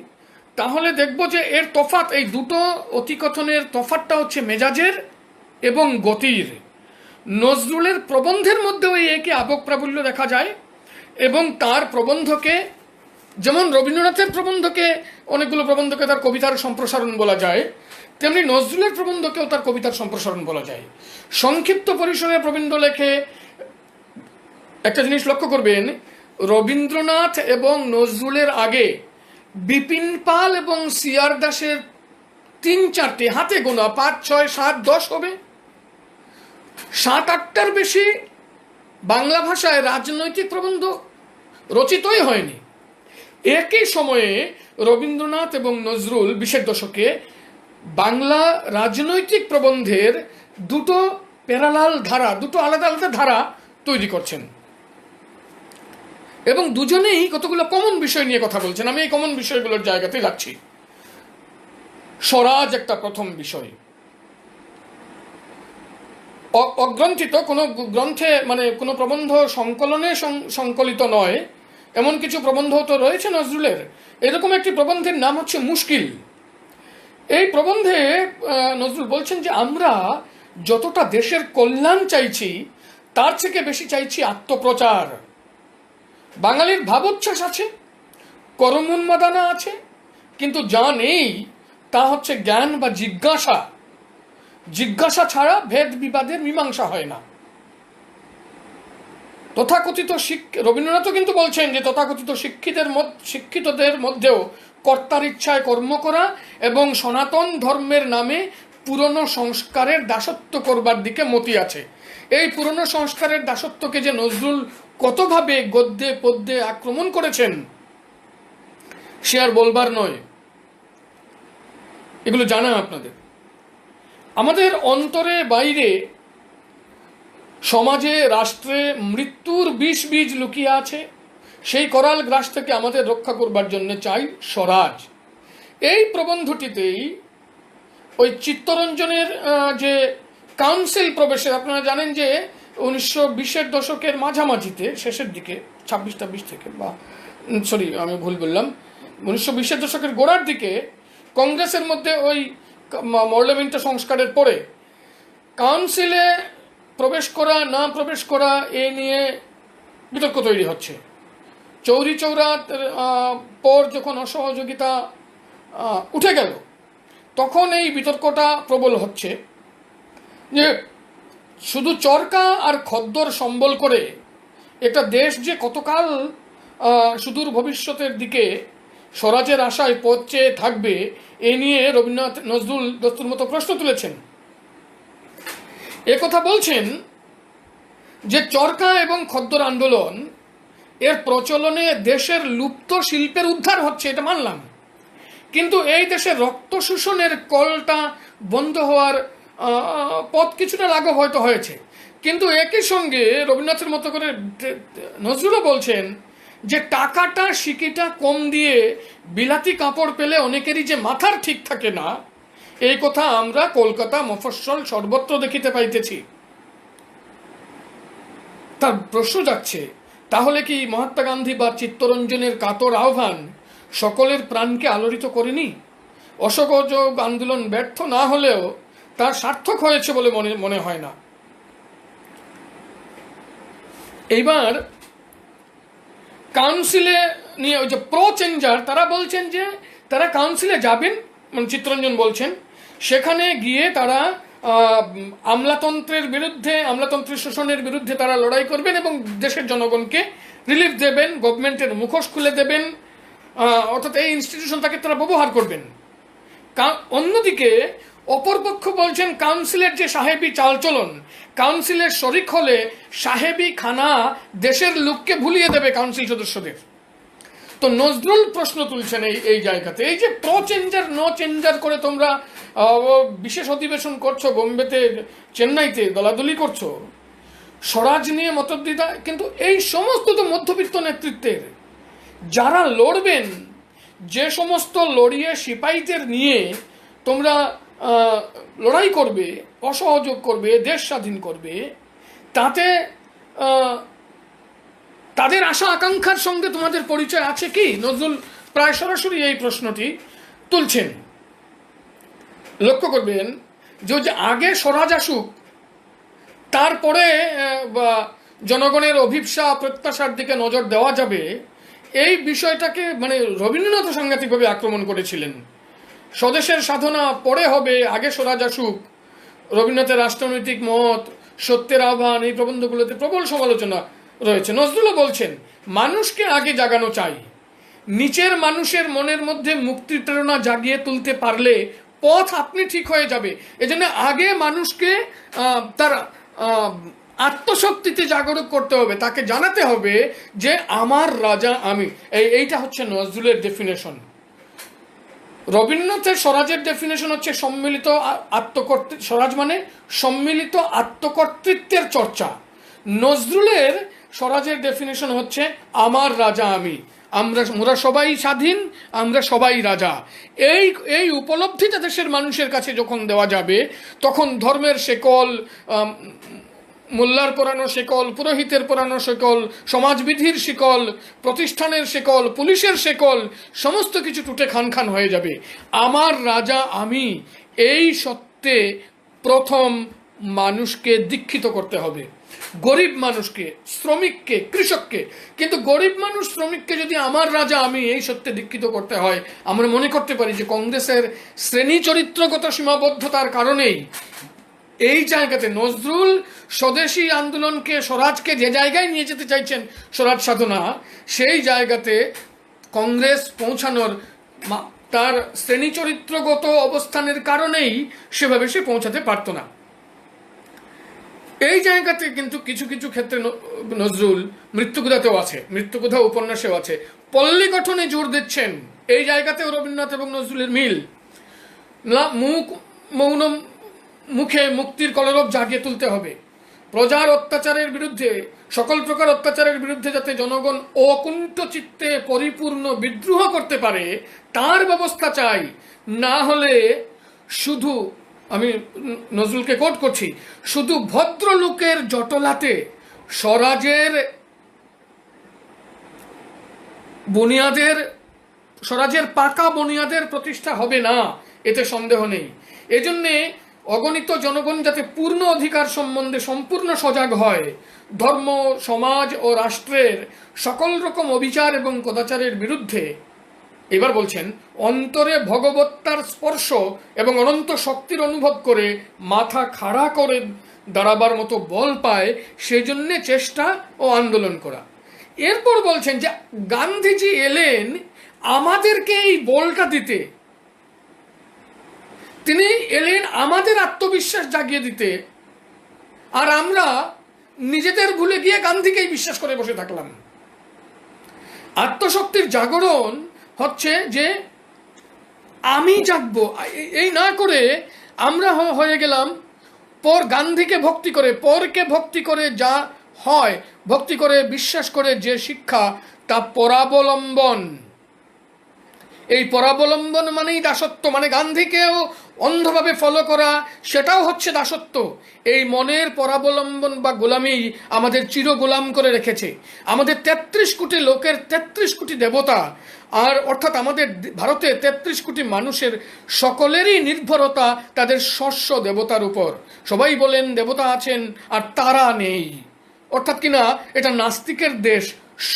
Speaker 1: তাহলে দেখব যে এর তফাৎ, এই দুটো অতি কথনের তফাৎটা হচ্ছে মেজাজের এবং গতির। নজরুলের প্রবন্ধের মধ্যেও এই একই আবেগ প্রাবল্য দেখা যায়, এবং তার প্রবন্ধকে, যেমন রবীন্দ্রনাথের প্রবন্ধকে, অনেকগুলো প্রবন্ধকে তার কবিতার সম্প্রসারণ বলা যায়, তেমনি নজরুলের প্রবন্ধকেও তার কবিতার সম্প্রসারণ বলা যায়। সংক্ষিপ্ত পরিসরে প্রবন্ধ লেখে। একটা জিনিস লক্ষ্য করবেন, রবীন্দ্রনাথ এবং নজরুলের আগে বিপিন পাল এবং সিআর দাসের 3-4টে, হাতে গোনা 5, 6, 7, 10 হবে, 7-8টার বেশি বাংলা ভাষায় রাজনৈতিক প্রবন্ধ রচিতই হয়নি। একই সময়ে রবীন্দ্রনাথ এবং নজরুল 20-এর দশকে বাংলা রাজনৈতিক প্রবন্ধের দুটো প্যারালাল ধারা, দুটো আলাদা আলাদা ধারা তৈরি করছেন, এবং দুজনেই কতগুলো কমন বিষয় নিয়ে কথা বলছেন। আমি এই কমন বিষয়গুলোর জায়গাতে যাচ্ছি। স্বরাজ একটা প্রথম বিষয়। অগ্রন্থিত কোনো গ্রন্থে, মানে কোনো প্রবন্ধ সংকলনে সংকলিত নয় এমন কিছু প্রবন্ধ তো রয়েছে নজরুলের। এরকম একটি প্রবন্ধের নাম হচ্ছে মুশকিল। এই প্রবন্ধে নজরুল বলছেন যে আমরা যতটা দেশের কল্যাণ চাইছি, তার থেকে বেশি চাইছি আত্মপ্রচার। বাঙালির ভাবোচ্ছ্বাস আছে, কর্মোন্মাদনা আছে, কিন্তু যা নেই তা হচ্ছে জ্ঞান বা জিজ্ঞাসা। জিজ্ঞাসা ছাড়া ভেদ বিবাদের মীমাংসা হয় না। তথাকথিত রবীন্দ্রনাথও কিন্তু বলছেন যে তথাকথিত শিক্ষিতদের মধ্যেও কর্তার ইচ্ছায় কর্ম করা এবং সনাতন ধর্মের নামে পুরনো সংস্কারের দাসত্ব করবার দিকে মতি আছে। এই পুরনো সংস্কারের দাসত্বকে যে নজরুল কতভাবে গদ্যে পদ্যে আক্রমণ করেছেন সে আর বলবার নয়। এগুলো জানা আপনাদের। আমাদের অন্তরে বাইরে, সমাজে, রাষ্ট্রে মৃত্যুর বিষ বীজ লুকিয়ে আছে। সেই করাল গ্রাস থেকে আমাদের রক্ষা করবার জন্য চাই স্বরাজ। এই প্রবন্ধটিতেই ওই চিত্তরঞ্জনের যে কাউন্সিল প্রবেশের, আপনারা জানেন যে 1920-এর দশকের মাঝামাঝিতে, শেষের দিকে 26-26 থেকে, বা সরি আমি ভুল বললাম, 1920-এর দশকের গোড়ার দিকে কংগ্রেসের মধ্যে ওই মর্লেমেন্টো সংস্কারের পরে কাউন্সিলে প্রবেশ করা না প্রবেশ করা এ নিয়ে বিতর্ক তৈরি হচ্ছে। চৌরি চৌরার পর যখন অসহযোগিতা উঠে গেল, তখন এই বিতর্কটা প্রবল হচ্ছে যে শুধু চরকা আর খদ্দর সম্বল করে একটা দেশ যে কতকাল সুদূর ভবিষ্যতের দিকে স্বরাজের আশায় পথ চেয়ে থাকবে, এ নিয়ে রবীন্দ্রনাথ নজরুল দস্তুর মতো প্রশ্ন তুলেছেন। কথা বলছেন যে চরকা এবং খদ্দর আন্দোলন এর প্রচলনে দেশের লুপ্ত শিল্পের উদ্ধার হচ্ছে, এটা মানলাম, কিন্তু এই দেশের রক্ত শোষণের কলটা বন্ধ হওয়ার পথ কিছুটা লাঘব হয়তো হয়েছে। কিন্তু একই সঙ্গে রবীন্দ্রনাথের মতো করে নজরুলও বলছেন যে টাকাটা সিকিটা কম দিয়ে বিলাতি কাপড় পেলে অনেকেরই যে মাথার ঠিক থাকে না, এই কথা আমরা কলকাতা মফস্বল সর্বত্র দেখিতে পাইতেছি। তার প্রশ্ন যাচ্ছে, তাহলে কি মহাত্মা গান্ধী বা চিত্তরঞ্জনের কাতর আহ্বান সকলের প্রাণকে আলোড়িত করেনি? অসহযোগ আন্দোলন ব্যর্থ না হলেও তার সার্থক হয়েছে বলে মনে হয় না। এইবার কাউন্সিলে নিয়ে ওই যে প্রো চেঞ্জার তারা বলছেন যে তারা কাউন্সিলে যাবেন, মানে চিত্তরঞ্জন বলছেন, সেখানে গিয়ে তারা আমলাতন্ত্রের বিরুদ্ধে, আমলাতন্ত্রের শোষণের বিরুদ্ধে তারা লড়াই করবেন এবং দেশের জনগণকে রিলিফ দেবেন, গভর্নমেন্টের মুখোশ খুলে দেবেন, অর্থাৎ এই ইনস্টিটিউশনটাকে তারা ব্যবহার করবেন। অন্যদিকে অপরপক্ষ বলছেন কাউন্সিলের যে সাহেবী চালচলন, কাউন্সিলের শরিক হলে সাহেবী খানা দেশের লোককে ভুলিয়ে দেবে কাউন্সিল সদস্যদের। তো নজরুল প্রশ্ন তুলছেন এই জায়গাতে, এই যে প্রো চেঞ্জার নো চেঞ্জার করে তোমরা বিশেষ অধিবেশন করছো বোম্বেতে, চেন্নাইতে দলাদলি করছো, স্বরাজ নিয়ে মতদ্বিধা, কিন্তু এই সমস্ত তো মধ্যবিত্ত নেতৃত্বের, যারা লড়বেন, যে সমস্ত লড়িয়ে সিপাহীদের নিয়ে তোমরা লড়াই করবে, অসহযোগ করবে, দেশ স্বাধীন করবে, তাতে তাদের আশা আকাঙ্ক্ষার সঙ্গে তোমাদের পরিচয় আছে কি? নজরুল প্রায় সরাসরি এই প্রশ্নটি তুলছেন। লক্ষ্য করবেন যে আগে স্বরাজ আসুক, তারপরে জনগণের অভিপ্সা প্রত্যাশার দিকে নজর দেওয়া যাবে, এই বিষয়টাকে মানে রবীন্দ্রনাথ সাংঘাতিকভাবে আক্রমণ করেছিলেন। স্বদেশের সাধনা পরে হবে, আগে স্বরাজ আসুক। রবীন্দ্রনাথের রাষ্ট্রনৈতিক মত, সত্যের আহ্বান, এই প্রবন্ধগুলোতে প্রবল সমালোচনা রয়েছে। নজরুলও বলছেন মানুষকে আগে জাগানো চাই, নিচের মানুষের মনের মধ্যে মুক্তির প্রেরণা জাগিয়ে তুলতে পারলে পথ আপনি ঠিক হয়ে যাবে। এজন্য আগে মানুষকে তার আত্মশক্তিতে জাগরুক করতে হবে, তাকে জানাতে হবে যে আমার রাজা আমি। এইটা হচ্ছে নজরুলের ডেফিনেশন। রবীন্দ্রনাথের স্বরাজের ডেফিনেশন হচ্ছে সম্মিলিত স্বরাজ মানে সম্মিলিত আত্মকর্তৃত্বের চর্চা। নজরুলের স্বরাজের ডেফিনেশন হচ্ছে আমার রাজা আমি, আমরা সবাই স্বাধীন, আমরা সবাই রাজা। এই উপলব্ধিটা দেশের মানুষের কাছে যখন দেওয়া যাবে, তখন ধর্মের শেকল, মোল্লার পরানো শেকল, পুরোহিতের পরানো শেকল, সমাজবিধির শিকল, প্রতিষ্ঠানের শেকল, পুলিশের শেকল, সমস্ত কিছু টুটে খান খান হয়ে যাবে। আমার রাজা আমি, এই সত্যে প্রথম মানুষকে দীক্ষিত করতে হবে, গরিব মানুষকে, শ্রমিককে, কৃষককে। কিন্তু গরিব মানুষ, শ্রমিককে যদি আমার রাজা আমি এই সত্যে দীক্ষিত করতে হয়, আমরা মনে করতে পারি যে কংগ্রেসের শ্রেণী চরিত্রগত সীমাবদ্ধতার কারণেই এই জায়গাতে নজরুল স্বদেশী আন্দোলনকে, স্বরাজকে যে জায়গায় নিয়ে যেতে চাইছেন, স্বরাজ সাধনা, সেই জায়গাতে কংগ্রেস পৌঁছানোর তার শ্রেণী চরিত্রগত অবস্থানের কারণেই সেভাবে সে পৌঁছাতে পারত না। এই জায়গাতে কিন্তু কিছু কিছু ক্ষেত্রে নজরুল মৃত্যুকূধাতেও আছে, মৃত্যুকূধা উপন্যাসেও আছে, পল্লী গঠনে জোর দিচ্ছেন। এই জায়গাতেও রবীন্দ্রনাথ এবং নজরুলের মিল। মুখে মুক্তির কলরব জাগিয়ে তুলতে হবে, প্রজার অত্যাচারের বিরুদ্ধে, সকল প্রকার অত্যাচারের বিরুদ্ধে যাতে জনগণ অকুণ্ঠ চিত্তে পরিপূর্ণ বিদ্রোহ করতে পারে, তার ব্যবস্থা চাই। না হলে শুধু, আমি নজরুলকে কোট করছি, শুধু ভদ্রলোকের জটলাতে স্বরাজের বুনিয়াদের, স্বরাজের পাকা বুনিয়াদের প্রতিষ্ঠা হবে না, এতে সন্দেহ নেই। এজন্যে অগণিত জনগণ যাতে পূর্ণ অধিকার সম্বন্ধে সম্পূর্ণ সজাগ হয়, ধর্ম, সমাজ ও রাষ্ট্রের সকল রকম অবিচার এবং কদাচারের বিরুদ্ধে, এবার বলছেন অন্তরে ভগবত্তার স্পর্শ এবং অনন্ত শক্তির অনুভব করে মাথা খাড়া করে দাঁড়াবার মতো বল পায়, সেই জন্যে চেষ্টা ও আন্দোলন করা। এরপর বলছেন যে গান্ধীজি এলেন আমাদেরকে এই বলটা দিতে, তিনি এলেন আমাদের আত্মবিশ্বাস জাগিয়ে দিতে, আর আমরা নিজেদের ভুলে গিয়ে গান্ধীকেই বিশ্বাস করে বসে থাকলাম। আত্মশক্তির জাগরণ হচ্ছে যে আমি জাগবো, এই না করে আমরা হয়ে গেলাম পর, গান্ধীকে ভক্তি করে, পরকে ভক্তি করে যা হয়, ভক্তি করে বিশ্বাস করে যে শিক্ষা, তা পরাবলম্বন। এই পরাবলম্বন মানেই দাসত্ব, মানে গান্ধীকেও অন্ধভাবে ফলো করা, সেটাও হচ্ছে দাসত্ব। এই মনের পরাবলম্বন বা গোলামি আমাদের চির গোলাম করে রেখেছে। আমাদের 33 কোটি লোকের 33 কোটি দেবতা, আর অর্থাৎ আমাদের ভারতে 33 কোটি মানুষের সকলেরই নির্ভরতা তাদের শস্য দেবতার উপর। সবাই বলেন দেবতা আছেন আর তারা নেই, অর্থাৎ কিনা এটা নাস্তিকের দেশ,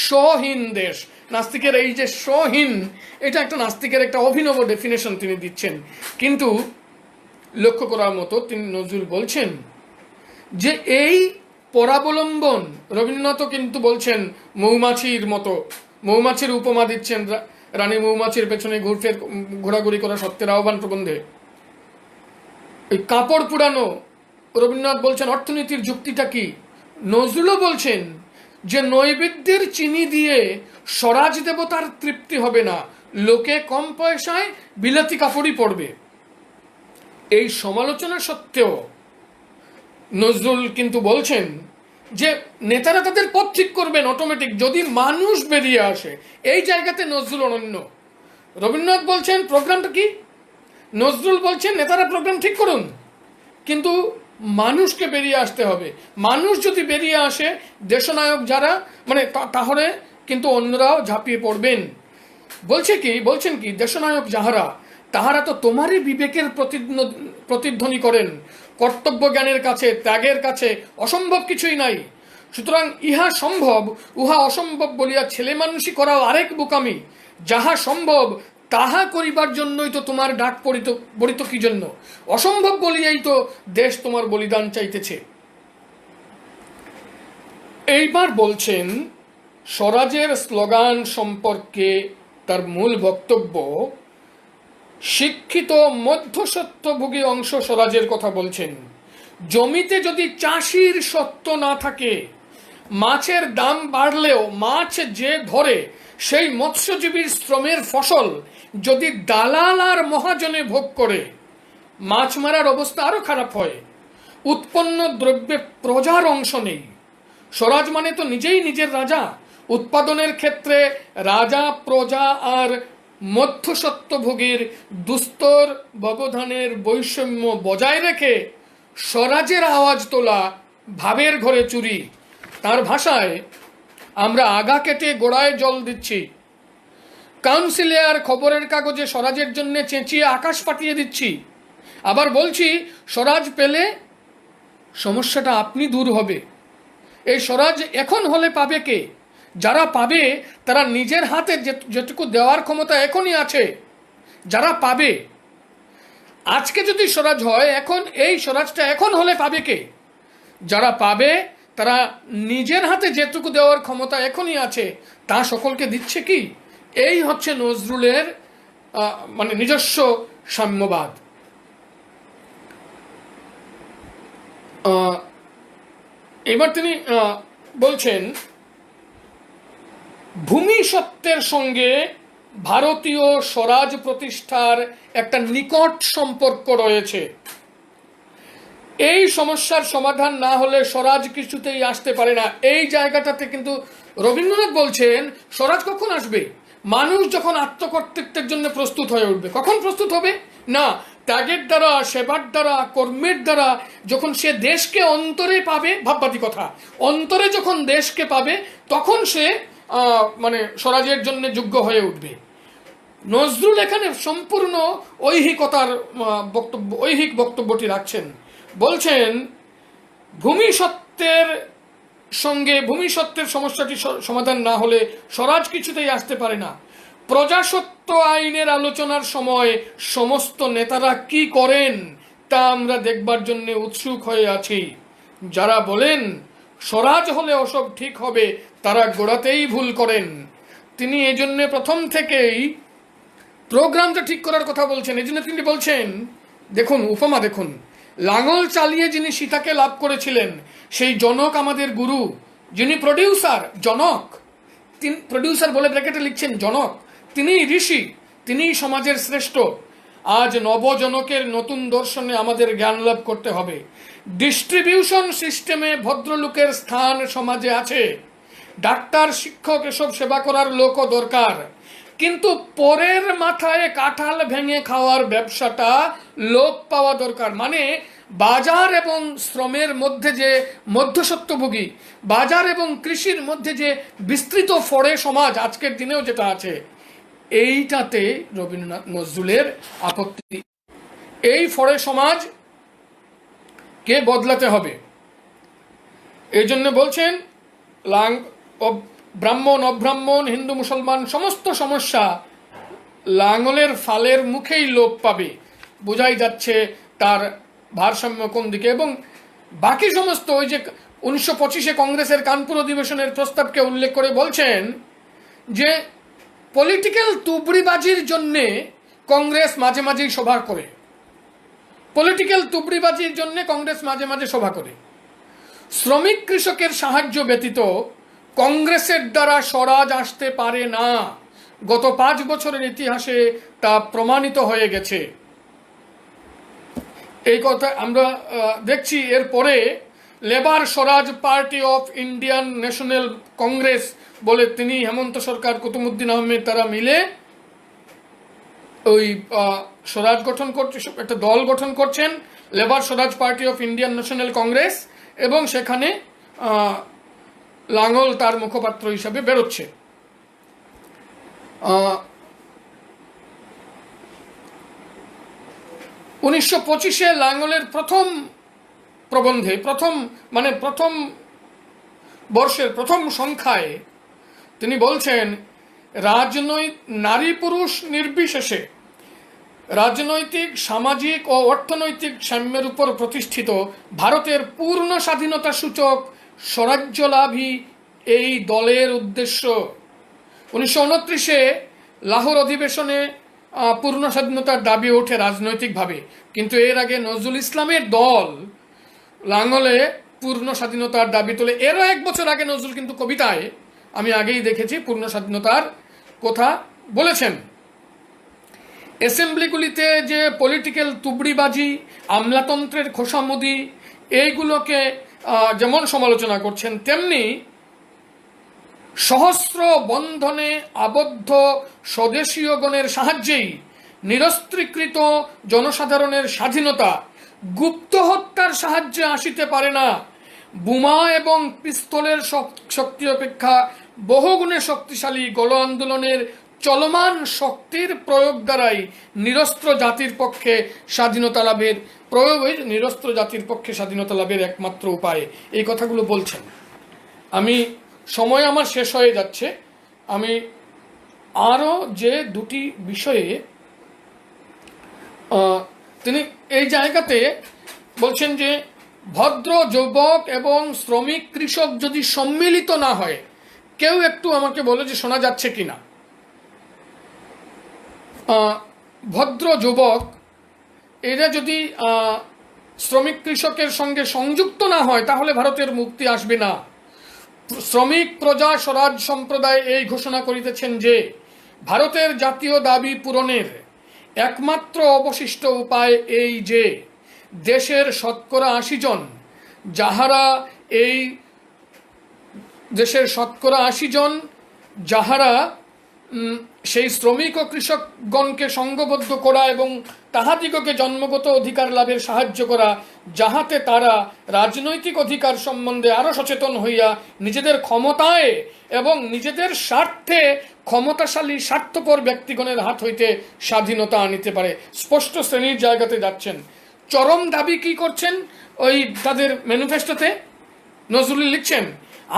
Speaker 1: স্বহীন দেশ। নাস্তিকের এই যে স্বহীন, এটা একটা নাস্তিকের একটা অভিনব ডেফিনেশন তিনি দিচ্ছেন। কিন্তু লক্ষ্য করার মতো তিনি নজরুল বলছেন যে এই পরাবলম্বন, রবীন্দ্রনাথও কিন্তু বলছেন মৌমাছির মতো, মৌমাছির উপমা দিচ্ছেন রানী মৌমাছির পেছনে ঘোরাঘুরি করা সত্যের আহ্বান প্রবন্ধে। এই কাপড় পুরানো, রবীন্দ্রনাথ বলছেন অর্থনীতির যুক্তিটা কি, নজরুলও বলছেন যে নৈবেদ্যের চিনি দিয়ে স্বরাজ দেবতার তৃপ্তি হবে না, লোকে কম পয়সায় বিলাতি কাপড়ই পরবে। এই সমালোচনা সত্ত্বেও নজরুল কিন্তু বলছেন যে নেতারা তাদের পথ ঠিক করবেন অটোমেটিক যদি মানুষ বেরিয়ে আসে। এই জায়গাতে নজরুল অনন্য। রবীন্দ্রনাথ বলছেন প্রোগ্রামটা কি, নজরুল বলছেন নেতারা প্রোগ্রাম ঠিক করুন, কিন্তু মানুষকে বেরিয়ে আসতে হবে। মানুষ যদি বেরিয়ে আসে, দেশনায়ক যারা, মানে তাহলে কিন্তু অন্যরাও ঝাঁপিয়ে পড়বেন। বলছেন কি দেশনায়ক যাহারা, তাহারা তো তোমারই বিবেকের প্রতিধ্বনি করেন। কর্তব্য জ্ঞানের কাছে, ত্যাগের কাছে অসম্ভব কিছুই নাই। সুতরাং ইহা সম্ভব, উহা অসম্ভব বলিয়া ছেলে মানুষই করাও আরেক বোকামি। যাহা সম্ভব তাহা করিবার জন্যই তো তোমার ডাক পড়িত কি জন্য? অসম্ভব বলিয়াই তো দেশ তোমার বলিদান চাইতেছে। এইবার বলছেন স্বরাজের স্লোগান সম্পর্কে তার মূল বক্তব্য, শিক্ষিত মধ্যস্বত্বভোগী অংশ স্বরাজের কথা বলছেন। জমিতে যদি চাষির সত্ত্ব না থাকে, মাছের দাম বাড়লেও মাছ যে ধরে সেই মৎস্যজীবীর শ্রমের ফসল যদি দালাল আর মহাজনে ভোগ করে, মাছ মারার অবস্থা আরো খারাপ হয়। উৎপন্ন দ্রব্যে প্রজার অংশ নেই। স্বরাজ মানে তো নিজেই নিজের রাজা। উৎপাদনের ক্ষেত্রে রাজা, প্রজা আর মধ্যস্বত্বভোগীর দুস্তর ব্যবধানের বৈষম্য বজায় রেখে স্বরাজের আওয়াজ তোলা ভাবের ঘরে চুরি। তার ভাষায়, আমরা আগা কেটে গোড়ায় জল দিচ্ছি। কাউন্সিলে আর খবরের কাগজে স্বরাজের জন্য চেঁচিয়ে আকাশ ফাটিয়ে দিচ্ছি। আবার বলছি স্বরাজ পেলে সমস্যাটা আপনি দূর হবে। এই স্বরাজ এখন হলে পাবে কে? যারা পাবে তারা নিজের হাতে যেটুকু দেওয়ার ক্ষমতা এখনই আছে, যারা পাবে। আজকে যদি স্বরাজ হয়, এখন এই স্বরাজটা এখন হলে পাবে কে? যারা পাবে তারা নিজের হাতে যেটুকু দেওয়ার ক্ষমতা এখনই আছে তা সকলকে দিচ্ছে কি? এই হচ্ছে নজরুলের মানে নিজস্ব সাম্যবাদ। এবার তিনি বলছেন ভূমি সত্ত্বের সঙ্গে ভারতীয় স্বরাজ প্রতিষ্ঠার একটা নিকট সম্পর্ক রয়েছে। এই সমস্যার সমাধান না হলে স্বরাজ কিছুতেই আসতে পারে না। এই জায়গাটাতে কিন্তু রবীন্দ্রনাথ বলছেন স্বরাজ কখন আসবে? মানুষ যখন আত্মকর্তৃত্বের জন্য প্রস্তুত হয়ে উঠবে। কখন প্রস্তুত হবে? না, ত্যাগের দ্বারা, সেবার দ্বারা, কর্মের দ্বারা যখন সে দেশকে অন্তরে পাবে, ভাববাদী কথা, অন্তরে যখন দেশকে পাবে তখন সে মানে স্বরাজের জন্য যোগ্য হয়ে উঠবে। নজরুল এখানে সম্পূর্ণ ঐহিকতার ঐহিক বক্তব্যটি রাখছেন। বলছেন ভূমি সত্ত্বের সমস্যাটি সমাধান না হলে স্বরাজ কিছুতেই আসতে পারে না। প্রজাসত্ব আইনের আলোচনার সময় সমস্ত নেতারা কি করেন তা আমরা দেখবার জন্য উৎসুক হয়ে আছি। যারা বলেন স্বরাজ হলে ওসব ঠিক হবে, তারা গোড়াতেই ভুল করেন। তিনি এই জন্য প্রথম থেকেই প্রোগ্রামটা ঠিক করার কথা বলছেন। এই জন্য তিনি বলছেন, দেখুন উপমা দেখুন, লাঙল চালিয়ে যিনি সীতাকে লাভ করেছিলেন, সেই জনক আমাদের গুরু, যিনি প্রডিউসার জনক, তিনি প্রডিউসার বলে ব্র্যাকেটে লিখছেন জনক, তিনিই ঋষি, তিনিই সমাজের শ্রেষ্ঠ। আজ নবজনকের নতুন দর্শনে আমাদের জ্ঞান লাভ করতে হবে। ডিস্ট্রিবিউশন সিস্টেমে ভদ্রলোকের স্থান সমাজে আছে, ডাক্তার শিক্ষক এসব সেবা করার লোকও দরকার, কিন্তু পরের মাথায় কাঁঠাল ভেঙে খাওয়ার ব্যবসাটা লোপ পাওয়া দরকার। মানে বাজার এবং শ্রমের মধ্যে যে মধ্যস্বত্বভোগী, বাজার এবং কৃষির মধ্যে যে বিস্তৃত ফড়ে সমাজ আজকের দিনেও যেটা আছে, এইটাতে রবীন্দ্রনাথ নজরুলের আপত্তি। এই ফড়ে সমাজ কে বদলাতে হবে। এই জন্য বলছেন ব্রাহ্মণ অব্রাহ্মণ, হিন্দু মুসলমান সমস্ত সমস্যা লাঙলের ফালের মুখেই লোপ পাবে। বোঝাই যাচ্ছে তার ভারসাম্য কোন দিকে। এবং বাকি সমস্ত ওই যে 1925 কংগ্রেসের কানপুর অধিবেশনের প্রস্তাবকে উল্লেখ করে বলছেন যে পলিটিক্যাল তুবড়িবাজির জন্যে কংগ্রেস মাঝে মাঝেই সভা করে, পলিটিক্যাল তুবড়িবাজির জন্য কংগ্রেস মাঝে মাঝে সভা করে। শ্রমিক কৃষকের সাহায্য ব্যতীত কংগ্রেসের দ্বারা স্বরাজ আসতে পারে না। গত 5 বছরের ইতিহাসে তা প্রমাণিত হয়ে গেছে। এই কথা আমরা দেখছি। এরপরে labour Swaraj party of Indian national Congress বলে তিনি, হেমন্ত সরকার, কুতুবুদ্দিন আহমেদ তারা মিলে ওই স্বরাজ গঠন করছে, একটা দল গঠন করছেন, labour Swaraj party of Indian national Congress, এবং সেখানে লাঙল তার মুখপাত্র হিসাবে বেরোচ্ছে। 1925 লাঙলের প্রথম প্রবন্ধে, প্রথম বর্ষের প্রথম সংখ্যায় তিনি বলছেন, নারী পুরুষ নির্বিশেষে রাজনৈতিক, সামাজিক ও অর্থনৈতিক সাম্যের উপর প্রতিষ্ঠিত ভারতের পূর্ণ স্বাধীনতা সূচক স্বরাজ্য লাভই এই দলের উদ্দেশ্য। 1929 লাহোর অধিবেশনে পূর্ণ স্বাধীনতার দাবি ওঠে রাজনৈতিকভাবে, কিন্তু এর আগে নজরুল ইসলামের দল লাঙলে পূর্ণ স্বাধীনতার দাবি তোলে। এরও 1 বছর আগে নজরুল কিন্তু কবিতায়, আমি আগেই দেখেছি, পূর্ণ স্বাধীনতার কথা বলেছেন। অ্যাসেম্বলিগুলিতে যে পলিটিক্যাল তুবড়িবাজি, আমলাতন্ত্রের খোসামুদি, এইগুলোকে যেমন সমালোচনা করছেন, তেমনি সহস্র বন্ধনে আবদ্ধ স্বদেশীয়গণের সাহায্যেই নিরস্ত্রীকৃত জনসাধারণের স্বাধীনতা গুপ্ত হত্যার সাহায্যে আসিতে পারে না। বোমা এবং পিস্তলের শক্তি অপেক্ষা বহুগুণে শক্তিশালী গণ আন্দোলনের চলমান শক্তির প্রয়োগ দ্বারাই নিরস্ত্র জাতির পক্ষে স্বাধীনতা লাভের নিরস্ত্র জাতির পক্ষে স্বাধীনতা লাভের একমাত্র উপায়। এই কথাগুলো বলছেন। সময় আমার শেষ হয়ে যাচ্ছে। আমি আরও যে দুটি বিষয়ে তিনি এই জায়গাতে বলছেন যে ভদ্র যুবক এবং শ্রমিক কৃষক যদি সম্মিলিত না হয়, কেউ একটু আমাকে বলে যে শোনা যাচ্ছে কিনা। ভদ্র যুবক এরা যদি শ্রমিক কৃষকের সঙ্গে সংযুক্ত না হয়, তাহলে ভারতের মুক্তি আসবে না। শ্রমিক প্রজা স্বরাজ সম্প্রদায় এই ঘোষণা করিতেছেন যে ভারতের জাতীয় দাবি পূরণের একমাত্র অবশিষ্ট উপায় এই যে দেশের 80% জন, যাহারা এই দেশের 80% জন যাহারা সেই শ্রমিক ও কৃষকগণকে সংঘবদ্ধ করা এবং তাহাদিগকে জন্মগত অধিকার লাভের সাহায্য করা, যাহাতে তারা রাজনৈতিক অধিকার সম্বন্ধে আরও সচেতন হইয়া নিজেদের ক্ষমতায় এবং নিজেদের স্বার্থে ক্ষমতাশালী স্বার্থপর ব্যক্তিগণের হাত হইতে স্বাধীনতা আনিতে পারে। স্পষ্ট শ্রেণীর জায়গাতে যাচ্ছেন। চরম দাবি কি করছেন ওই তাদের ম্যানিফেস্টোতে? নজরুল লিখছেন,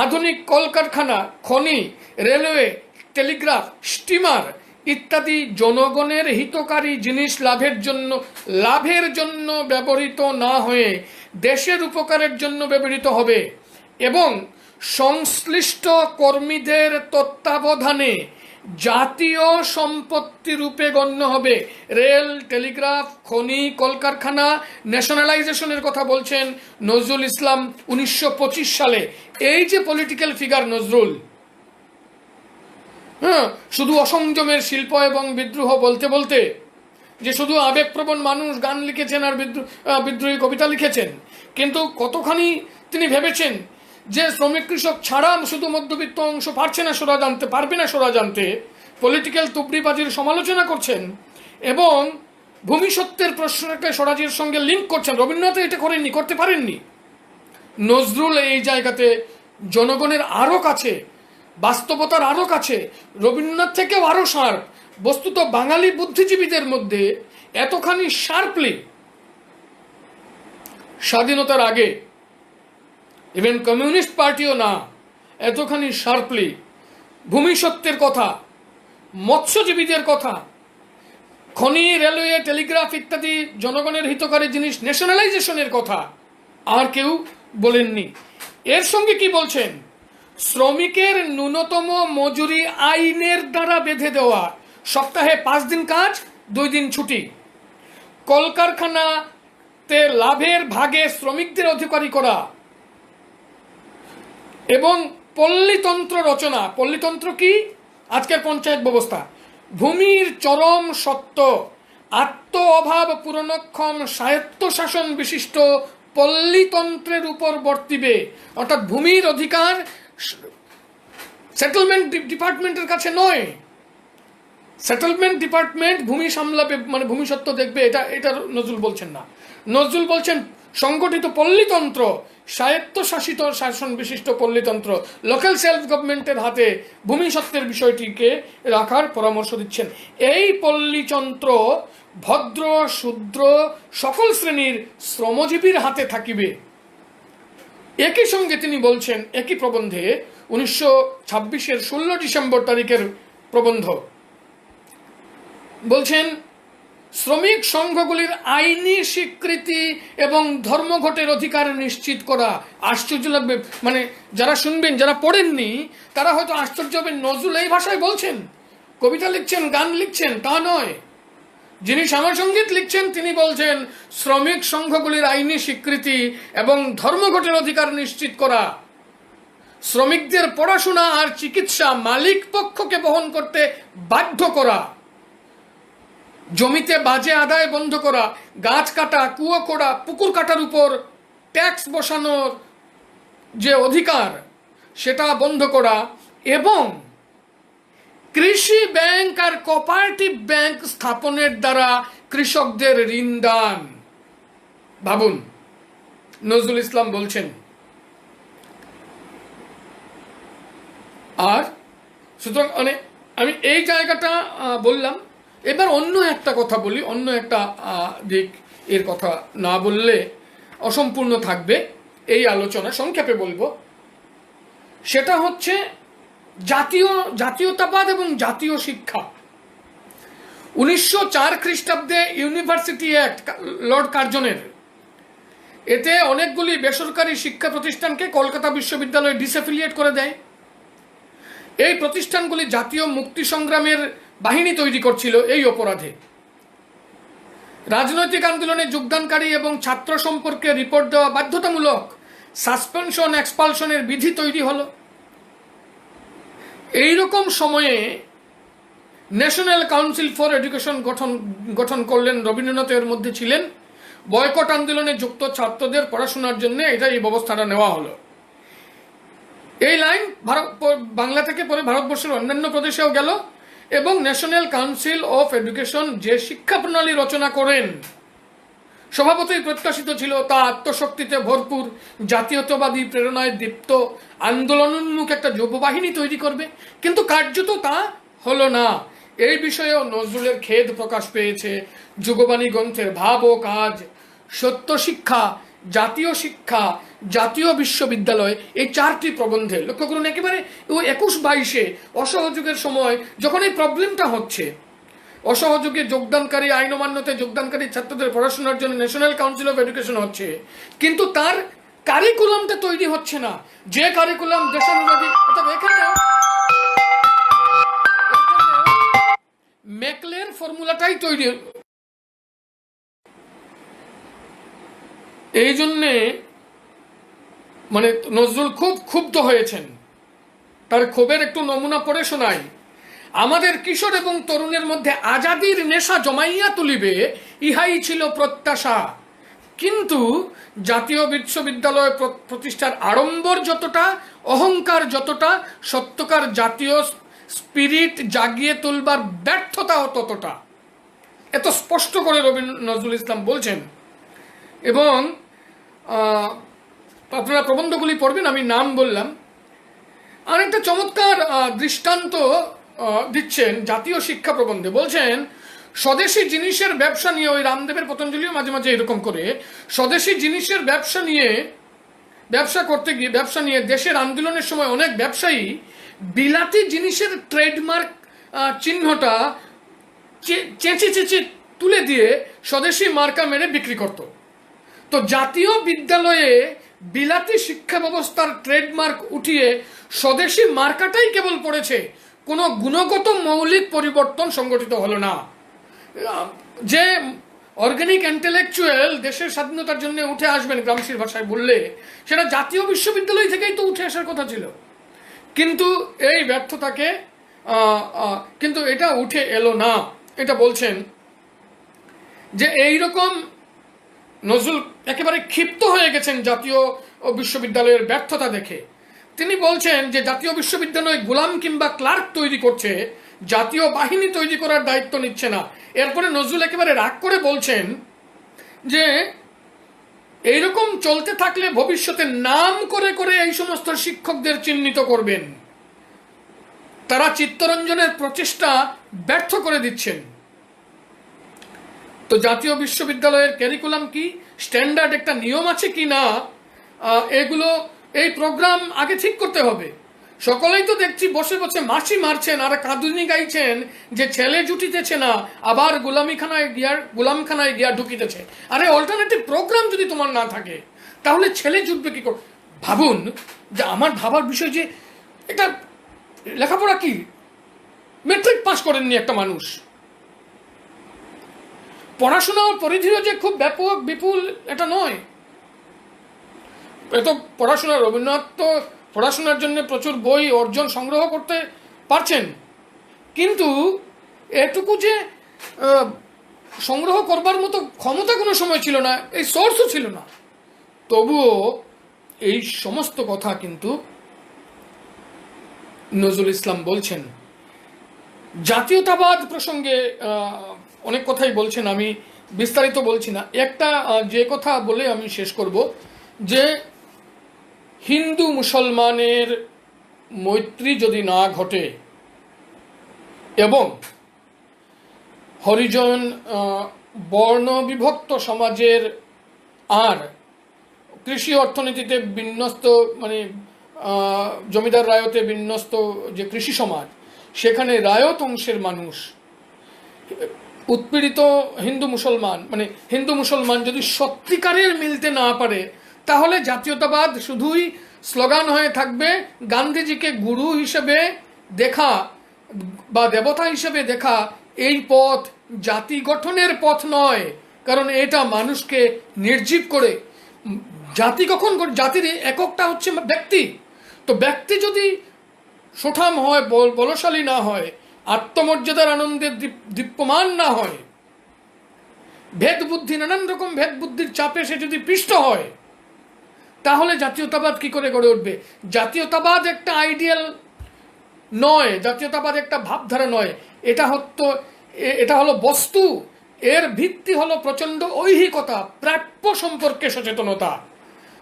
Speaker 1: আধুনিক কলকারখানা, খনি, রেলওয়ে, টেলিগ্রাফ, স্টিমার ইত্যাদি জনগণের হিতকারী জিনিস লাভের জন্য ব্যবহৃত না হয়ে দেশের উপকারের জন্য ব্যবহৃত হবে। এবং সংশ্লিষ্ট কর্মীদের তত্ত্বাবধানে জাতীয় সম্পত্তি রূপে গণ্য হবে। রেল, টেলিগ্রাফ, খনি, কলকারখানা ন্যাশনালাইজেশনের কথা বলছেন নজরুল ইসলাম 1925 সালে। এই যে পলিটিক্যাল ফিগার নজরুল, শুধু অসংযমের শিল্প এবং বিদ্রোহ বলতে বলতে, যে শুধু আবেগপ্রবণ মানুষ গান লিখেছেন আর বিদ্রোহী কবিতা লিখেছেন, কিন্তু কতখানি তিনি ভেবেছেন যে শ্রমিক কৃষক ছাড়া শুধু মধ্যবিত্ত অংশ পারবে না সোরা জানতে, পলিটিক্যাল তুবড়িবাজির সমালোচনা করছেন এবং ভূমিসত্ত্বের প্রশ্নকে স্বরাজের সঙ্গে লিঙ্ক করছেন। রবীন্দ্রনাথ এটা করতে পারেননি। নজরুল এই জায়গাতে জনগণের আরও কাছে, বাস্তবতার আরও কাছে, রবীন্দ্রনাথ থেকেও আরও শার্প। বস্তুত বাঙালি বুদ্ধিজীবীদের মধ্যে এতখানি শার্পলি স্বাধীনতার আগে, ইভেন কমিউনিস্ট পার্টিও না, এতখানি শার্পলি ভূমিসত্ত্বের কথা, মৎস্যজীবীদের কথা, খনি, রেলওয়ে, টেলিগ্রাফ ইত্যাদি জনগণের হিতকারী জিনিস ন্যাশনালাইজেশনের কথা আর কেউ বলেননি। এর সঙ্গে কি বলছেন? শ্রমিকের ন্যূনতম মজুরি আইনের দ্বারা বেঁধে দেওয়া, সপ্তাহে 5 দিন কাজ, 2 দিন ছুটি, কলকারখানাতে লাভের ভাগে শ্রমিকদের অধিকারী করা এবং পল্লীতন্ত্র রচনা। পল্লীতন্ত্র কি? আজকের পঞ্চায়েত ব্যবস্থা। ভূমির চরম সত্ত্ব, আত্ম অভাব পূরণক্ষম স্বায়ত্তশাসন বিশিষ্ট পল্লীতন্ত্রের উপর বর্তিবে। অর্থাৎ ভূমির অধিকার সেটেলমেন্ট ডিপার্টমেন্টের কাছে নয়। সেটেলমেন্ট ডিপার্টমেন্ট ভূমি সামলাবে, মানে ভূমিসত্ত্ব দেখবে, এটা নজরুল বলছেন না। নজরুল বলছেন সংগঠিত পল্লীতন্ত্র, স্বায়ত্তশাসিত শাসন বিশিষ্ট পল্লীতন্ত্র, লোকাল সেলফ গভর্নমেন্টের হাতে ভূমিসত্ত্বের বিষয়টিকে রাখার পরামর্শ দিচ্ছেন। এই পল্লীতন্ত্র ভদ্র শূদ্র সকল শ্রেণীর শ্রমজীবীর হাতে থাকিবে। একই সঙ্গে তিনি বলছেন, একই প্রবন্ধে 1926-এর 16 ডিসেম্বর তারিখের প্রবন্ধ, বলছেন শ্রমিক সংঘগুলির আইনি স্বীকৃতি এবং ধর্মঘটের অধিকার নিশ্চিত করা। আশ্চর্য লাগবে, মানে যারা শুনবেন, যারা পড়েননি তারা হয়তো আশ্চর্য হবেন, নজরুল এই ভাষায় বলছেন, কবিতা লিখছেন, গান লিখছেন, তা নয়। যিনি সমসঙ্গীত লিখছেন তিনি বলছেন শ্রমিক সংঘগুলির আইনি স্বীকৃতি এবং ধর্মঘটের অধিকার নিশ্চিত করা, শ্রমিকদের পড়াশোনা আর চিকিৎসা মালিক পক্ষকে বহন করতে বাধ্য করা, জমিতে বাজে আদায় বন্ধ করা, গাছ কাটা, কুয়ো খোঁড়া, পুকুর কাটার উপর ট্যাক্স বসানোর যে অধিকার সেটা বন্ধ করা এবং কৃষি ব্যাংক আর কোঅপারেটিভ ব্যাংক স্থাপনের দ্বারা কৃষকদের ঋণ দান। ভাবুন, নজরুল ইসলাম বলছেন। আর সুতরাং আমি এই জায়গাটা বললাম। এবার অন্য একটা কথা বলি, অন্য একটা দিক, এর কথা না বললে অসম্পূর্ণ থাকবে এই আলোচনা, সংক্ষেপে বলবো। সেটা হচ্ছে জাতীয়তাবাদ এবং জাতীয় শিক্ষা। 1904 খ্রিস্টাব্দে ইউনিভার্সিটি অ্যাক্ট লর্ড কার্জনের, এতে অনেকগুলি বেসরকারি শিক্ষা প্রতিষ্ঠানকে কলকাতা বিশ্ববিদ্যালয় ডিসঅ্যাফিলিয়েট করে দেয়। এই প্রতিষ্ঠানগুলি জাতীয় মুক্তি সংগ্রামের বাহিনী তৈরি করছিল এই অপরাধে। রাজনৈতিক আন্দোলনে যোগদানকারী এবং ছাত্র সম্পর্কে রিপোর্ট দেওয়া বাধ্যতামূলক, সাসপেনশন এক্সপালশনের বিধি তৈরি হলো। এইরকম সময়ে ন্যাশনাল কাউন্সিল ফর এডুকেশন গঠন করলেন। রবীন্দ্রনাথের মধ্যে ছিলেন। বয়কট আন্দোলনে যুক্ত ছাত্রদের পড়াশোনার জন্য এই ব্যবস্থাটা নেওয়া হলো। এই লাইন বাংলা থেকে পরে ভারতবর্ষের অন্যান্য প্রদেশেও গেল এবং ন্যাশনাল কাউন্সিল অফ এডুকেশন যে শিক্ষা প্রণালী রচনা করেন স্বভাবতই প্রত্যাশিত ছিল তা আত্মশক্তিতে ভরপুর, জাতীয়তাবাদী প্রেরণায় দীপ্ত, আন্দোলনোন্মুখ একটা যুববাহিনী তৈরি করবে। কিন্তু কার্যত তা হলো না। এই বিষয়েও নজরুলের খেদ প্রকাশ পেয়েছে যুগবাণী গ্রন্থের ভাব ও কাজ, সত্য শিক্ষা, শিক্ষা, জাতীয় বিশ্ববিদ্যালয়, এই 4টি প্রবন্ধে। লক্ষ্য করুন, একেবারে 21-22-এ অসহযোগের সময় যখন এই প্রবলেমটা হচ্ছে, অসহযোগে যোগদানকারী, আইন অমান্যতে যোগদানকারী ছাত্রদের পড়াশোনার জন্য ন্যাশনাল কাউন্সিল অফ এডুকেশন হচ্ছে, কিন্তু তার কারিকুলামটা তৈরি হচ্ছে না। যে কারিকুলাম দেশানুরাগী, অর্থাৎ এখানে মেকলের ফর্মুলাটাই তৈরি। এই জন্যে মানে নজরুল খুব ক্ষুব্ধ হয়েছেন। তার ক্ষোভের একটু নমুনা পড়ে শোনাই। আমাদের কিশোর এবং তরুণের মধ্যে আজাদির নেশা জমাইয়া তুলিবে, ইহাই ছিল প্রত্যাশা। কিন্তু জাতীয় বিশ্ববিদ্যালয় প্রতিষ্ঠার আড়ম্বর যতটা, অহংকার যতটা, সত্যকার জাতীয় স্পিরিট জাগিয়ে তুলবার ব্যর্থতাও ততটা। এত স্পষ্ট করে নজরুল ইসলাম বলছেন। এবং আপনারা প্রবন্ধগুলি পড়বেন, আমি নাম বললাম। আরেকটা চমৎকার দৃষ্টান্ত দিচ্ছেন জাতীয় শিক্ষা প্রবন্ধে। বলছেন স্বদেশি জিনিসের ব্যবসা নিয়ে, ওই রামদেবের পতঞ্জলিও মাঝে মাঝে এরকম করে স্বদেশি জিনিসের ব্যবসা করতে গিয়ে দেশের আন্দোলনের সময় অনেক ব্যবসায়ী বিলাতি জিনিসের ট্রেডমার্ক চিহ্নটা চেঁচে তুলে দিয়ে স্বদেশি মার্কা মেরে বিক্রি করত। তো জাতীয় বিদ্যালয়ে বিলাতি শিক্ষা ব্যবস্থার ট্রেডমার্ক উঠিয়ে স্বদেশি মার্কাটাই কেবল পড়েছে, কোনো গুণগত মৌলিক পরিবর্তন সংগঠিত হলো না। যে অর্গানিক ইন্টেলেকচুয়াল দেশের স্বাধীনতার জন্য উঠে আসবেন গ্রামসির ভাষায় বললে, সেটা জাতীয় বিশ্ববিদ্যালয় থেকেই তো উঠে আসার কথা ছিল। কিন্তু এই ব্যর্থতাকে কিন্তু এটা উঠে এলো না। এটা বলছেন যে এইরকম নজরুল একেবারে ক্ষিপ্ত হয়ে গেছেন জাতীয় বিশ্ববিদ্যালয়ের ব্যর্থতা দেখে। তিনি বলছেন যে জাতীয় বিশ্ববিদ্যালয় গোলাম কিংবা ক্লার্ক তৈরি করছে, জাতীয় বাহিনী তৈরি করার দায়িত্ব নিচ্ছে না। এরপরে নজরুল একেবারে রাগ করে বলছেন যে এইরকম চলতে থাকলে ভবিষ্যতে নাম করে করে এই সমস্ত শিক্ষকদের চিহ্নিত করবেন। তারা চিত্তরঞ্জনের প্রচেষ্টা ব্যর্থ করে দিচ্ছেন। তো জাতীয় বিশ্ববিদ্যালয়ের ক্যারিকুলাম কি, স্ট্যান্ডার্ড একটা নিয়ম আছে কি না, এগুলো এই প্রোগ্রাম আগে ঠিক করতে হবে। সকলেই তো দেখছি বসে বসে মাছি মারছেন আর কাঁদুনি গাইছেন যে ছেলে জুটিতেছে না, আবার গোলামখানায় গিয়া ঢুকিতেছে। আরে অল্টারনেটিভ প্রোগ্রাম যদি তোমার না থাকে তাহলে ছেলে জুটবে কি করে? ভাবুন যে আমার ভাবার বিষয় যে এটা লেখাপড়া কি, মেট্রিক পাস করেননি একটা মানুষ, পড়াশোনার পরিধিও যে খুব ব্যাপক বিপুল এটা নয়। এত পড়াশোনা, রবীন্দ্রনাথ তো পড়াশোনার জন্য প্রচুর বই অর্জন সংগ্রহ করতে পারছেন, কিন্তু এটুকু যে সংগ্রহ করবার মতো ক্ষমতা কোনো সময় ছিল না, এই সোর্সও ছিল না। তবুও এই সমস্ত কথা কিন্তু নজরুল ইসলাম বলছেন। জাতীয়তাবাদ প্রসঙ্গে অনেক কথাই বলছেন, আমি বিস্তারিত বলছি না। একটা যে কথা বলে আমি শেষ করব, যে হিন্দু মুসলমানের মৈত্রী যদি না ঘটে এবং হরিজন বর্ণ বিভক্ত সমাজের আর কৃষি অর্থনীতিতে বিন্যস্ত, মানে জমিদার রায়তে বিন্যস্ত যে কৃষি সমাজ, সেখানে রায়ত অংশের মানুষ, উৎপীড়িত হিন্দু মুসলমান যদি সত্যিকারের মিলতে না পারে, তাহলে জাতীয়তাবাদ শুধুই স্লোগান হয়ে থাকবে। গান্ধীজিকে গুরু হিসেবে দেখা বা দেবতা হিসেবে দেখা এই পথ জাতি গঠনের পথ নয়, কারণ এটা মানুষকে নির্জীব করে। জাতি কখন, জাতির এককটা হচ্ছে ব্যক্তি। তো ব্যক্তি যদি সুঠাম হয়, বলশালী না হয়, আত্মমর্যাদার আনন্দে দীপ্যমান না হয়, ভেদ বুদ্ধি, নানান রকম ভেদ বুদ্ধির চাপে সে যদি পিষ্ট হয়, তাহলে জাতীয়তাবাদ কি করে গড়ে উঠবে? জাতীয়তাবাদ একটা আইডিয়াল নয়, জাতীয়তাবাদ একটা ভাবধারা নয়, এটা হলো বস্তু। এর ভিত্তি হলো প্রচন্ড ঐহিকতা, প্রাপ্য সম্পর্কে সচেতনতা।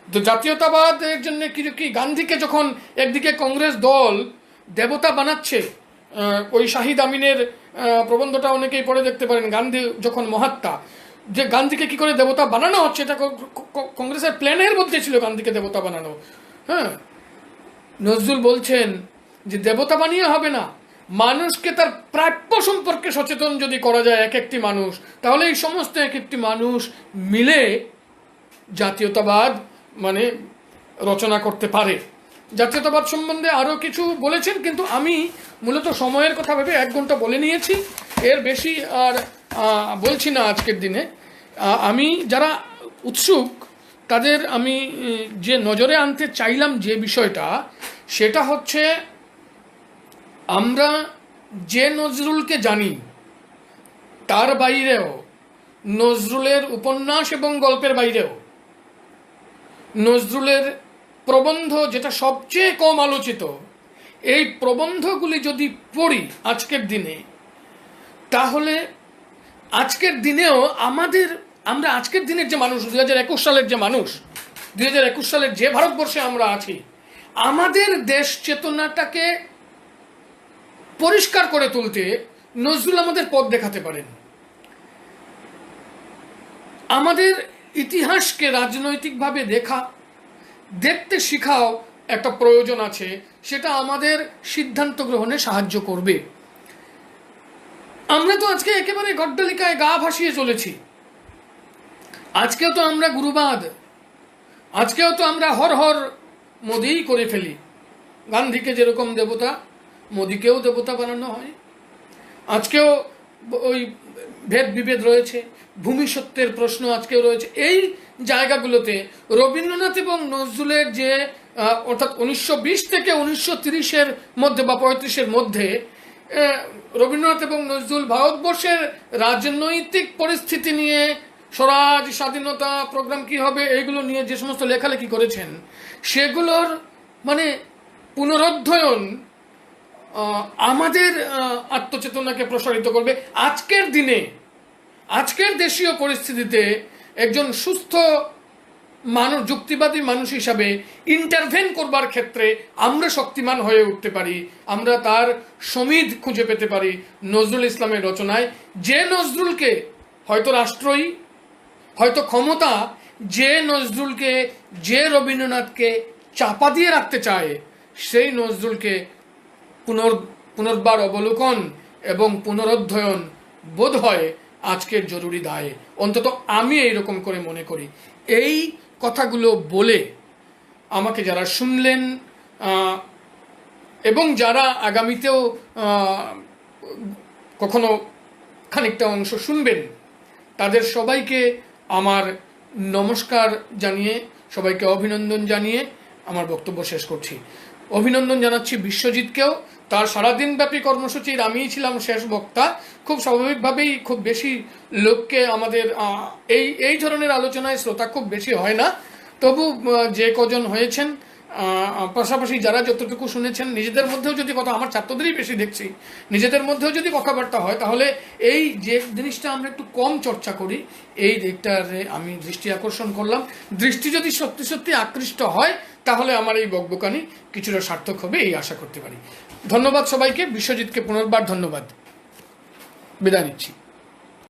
Speaker 1: তো জাতীয়তাবাদের জন্য কি গান্ধীকে যখন একদিকে কংগ্রেস দল দেবতা বানাচ্ছে, ওই শাহিদ আমিনের প্রবন্ধটা অনেকেই পড়ে দেখতে পারেন, গান্ধী যখন মহাত্মা, যে গান্ধীকে কি করে দেবতা বানানো হচ্ছে, এটা কংগ্রেসের প্ল্যানের মধ্যে ছিল গান্ধীকে দেবতা বানানো। হ্যাঁ, নজরুল বলছেন যে দেবতা বানিয়ে হবে না, মানুষকে তার প্রাপ্য সম্পর্কে সচেতন যদি করা যায় এক একটি মানুষ, তাহলে এই সমস্ত এক একটি মানুষ মিলে জাতীয়তাবাদ মানে রচনা করতে পারে। জাতীয়তাবাদ সম্বন্ধে আরও কিছু বলেছেন, কিন্তু আমি মূলত সময়ের কথা ভেবে 1 ঘন্টা বলে নিয়েছি, এর বেশি আর বলছি না আজকের দিনে। আমি যারা উৎসুক তাদের আমি যে নজরে আনতে চাইলাম যে বিষয়টা, সেটা হচ্ছে আমরা যে নজরুলকে জানি তার বাইরেও, নজরুলের উপন্যাস এবং গল্পের বাইরেও নজরুলের প্রবন্ধ যেটা সবচেয়ে কম আলোচিত, এই প্রবন্ধগুলি যদি পড়ি আজকের দিনে, তাহলে আজকের দিনেও আমরা আজকের দিনের যে মানুষ, 2021 সালের যে মানুষ, 2021 সালের যে ভারতবর্ষে আমরা আছি, আমাদের দেশ চেতনাটাকে পরিষ্কার করে তুলতে নজরুল আমাদের পথ দেখাতে পারেন। আমাদের ইতিহাসকে রাজনৈতিকভাবে দেখতে শেখাও একটা প্রয়োজন আছে, সেটা আমাদের সিদ্ধান্ত গ্রহণে সাহায্য করবে। আমরা তো আজকে একেবারে গড্ডলিকায় গা ভাসিয়ে চলেছি। আজকেও তো আমরা গুরুবাদ, আজকেও তো আমরা হর হর মোদিই করে ফেলি। গান্ধীকে যেরকম দেবতা, মোদিকেও দেবতা বানানো হয়। আজকেও ওই ভেদ বিভেদ রয়েছে, ভূমিসত্ত্বের প্রশ্ন আজকেও রয়েছে। এই জায়গাগুলোতে রবীন্দ্রনাথ এবং নজরুলের যে অর্থাৎ 1920 থেকে 1930-এর মধ্যে বা 35-এর মধ্যে রবীন্দ্রনাথ এবং নজরুল ভারতবর্ষের রাজনৈতিক পরিস্থিতি নিয়ে, স্বরাজ, স্বাধীনতা, প্রোগ্রাম কি হবে, এইগুলো নিয়ে যে সমস্ত লেখালেখি করেছেন, সেগুলোর মানে পুনরুদ্ধয়ন আমাদের আত্মচেতনাকে প্রসারিত করবে। আজকের দিনে, আজকের দেশীয় পরিস্থিতিতে একজন সুস্থ মানুষ, যুক্তিবাদী মানুষ হিসাবে ইন্টারভেন করবার ক্ষেত্রে আমরা শক্তিমান হয়ে উঠতে পারি। আমরা তার সমিধ খুঁজে পেতে পারি নজরুল ইসলামের রচনায়। যে নজরুলকে হয়তো রাষ্ট্রই, হয়তো ক্ষমতা, যে নজরুলকে, যে রবীন্দ্রনাথকে চাপা দিয়ে রাখতে চায়, সেই নজরুলকে পুনর্বার অবলোকন এবং পুনরুদ্ধয়ন বোধ হয় আজকের জরুরি দায়। অন্তত আমি এইরকম করে মনে করি। এই কথাগুলো বলে আমাকে যারা শুনলেন এবং যারা আগামীতেও কখনো খানিকটা অংশ শুনবেন, তাদের সবাইকে আমার নমস্কার জানিয়ে, সবাইকে অভিনন্দন জানিয়ে আমার বক্তব্য শেষ করছি। অভিনন্দন জানাচ্ছি বিশ্বজিৎকেও, তার সারাদিনব্যাপী কর্মসূচির আমিই ছিলাম শেষ বক্তা। খুব স্বাভাবিকভাবেই খুব বেশি লোককে আমাদের এই ধরনের আলোচনায় শ্রোতা খুব বেশি হয় না, তবু যে কজন হয়েছেন, পাশাপাশি যারা যতটুকু শুনেছেন, নিজেদের মধ্যেও যদি কথা, আমার ছাত্রদেরই বেশি দেখছি, নিজেদের মধ্যেও যদি কথাবার্তা হয়, তাহলে এই যে জিনিসটা আমরা একটু কম চর্চা করি, এই দিকটারে আমি দৃষ্টি আকর্ষণ করলাম। দৃষ্টি যদি সত্যি সত্যি আকৃষ্ট হয়, তাহলে আমার এই বকবকানি কিছুটা সার্থক হবে, এই আশা করতে পারি। ধন্যবাদ সবাইকে। বিশ্বজিৎকে পুনর্বার ধন্যবাদ। বিদায় নিচ্ছি।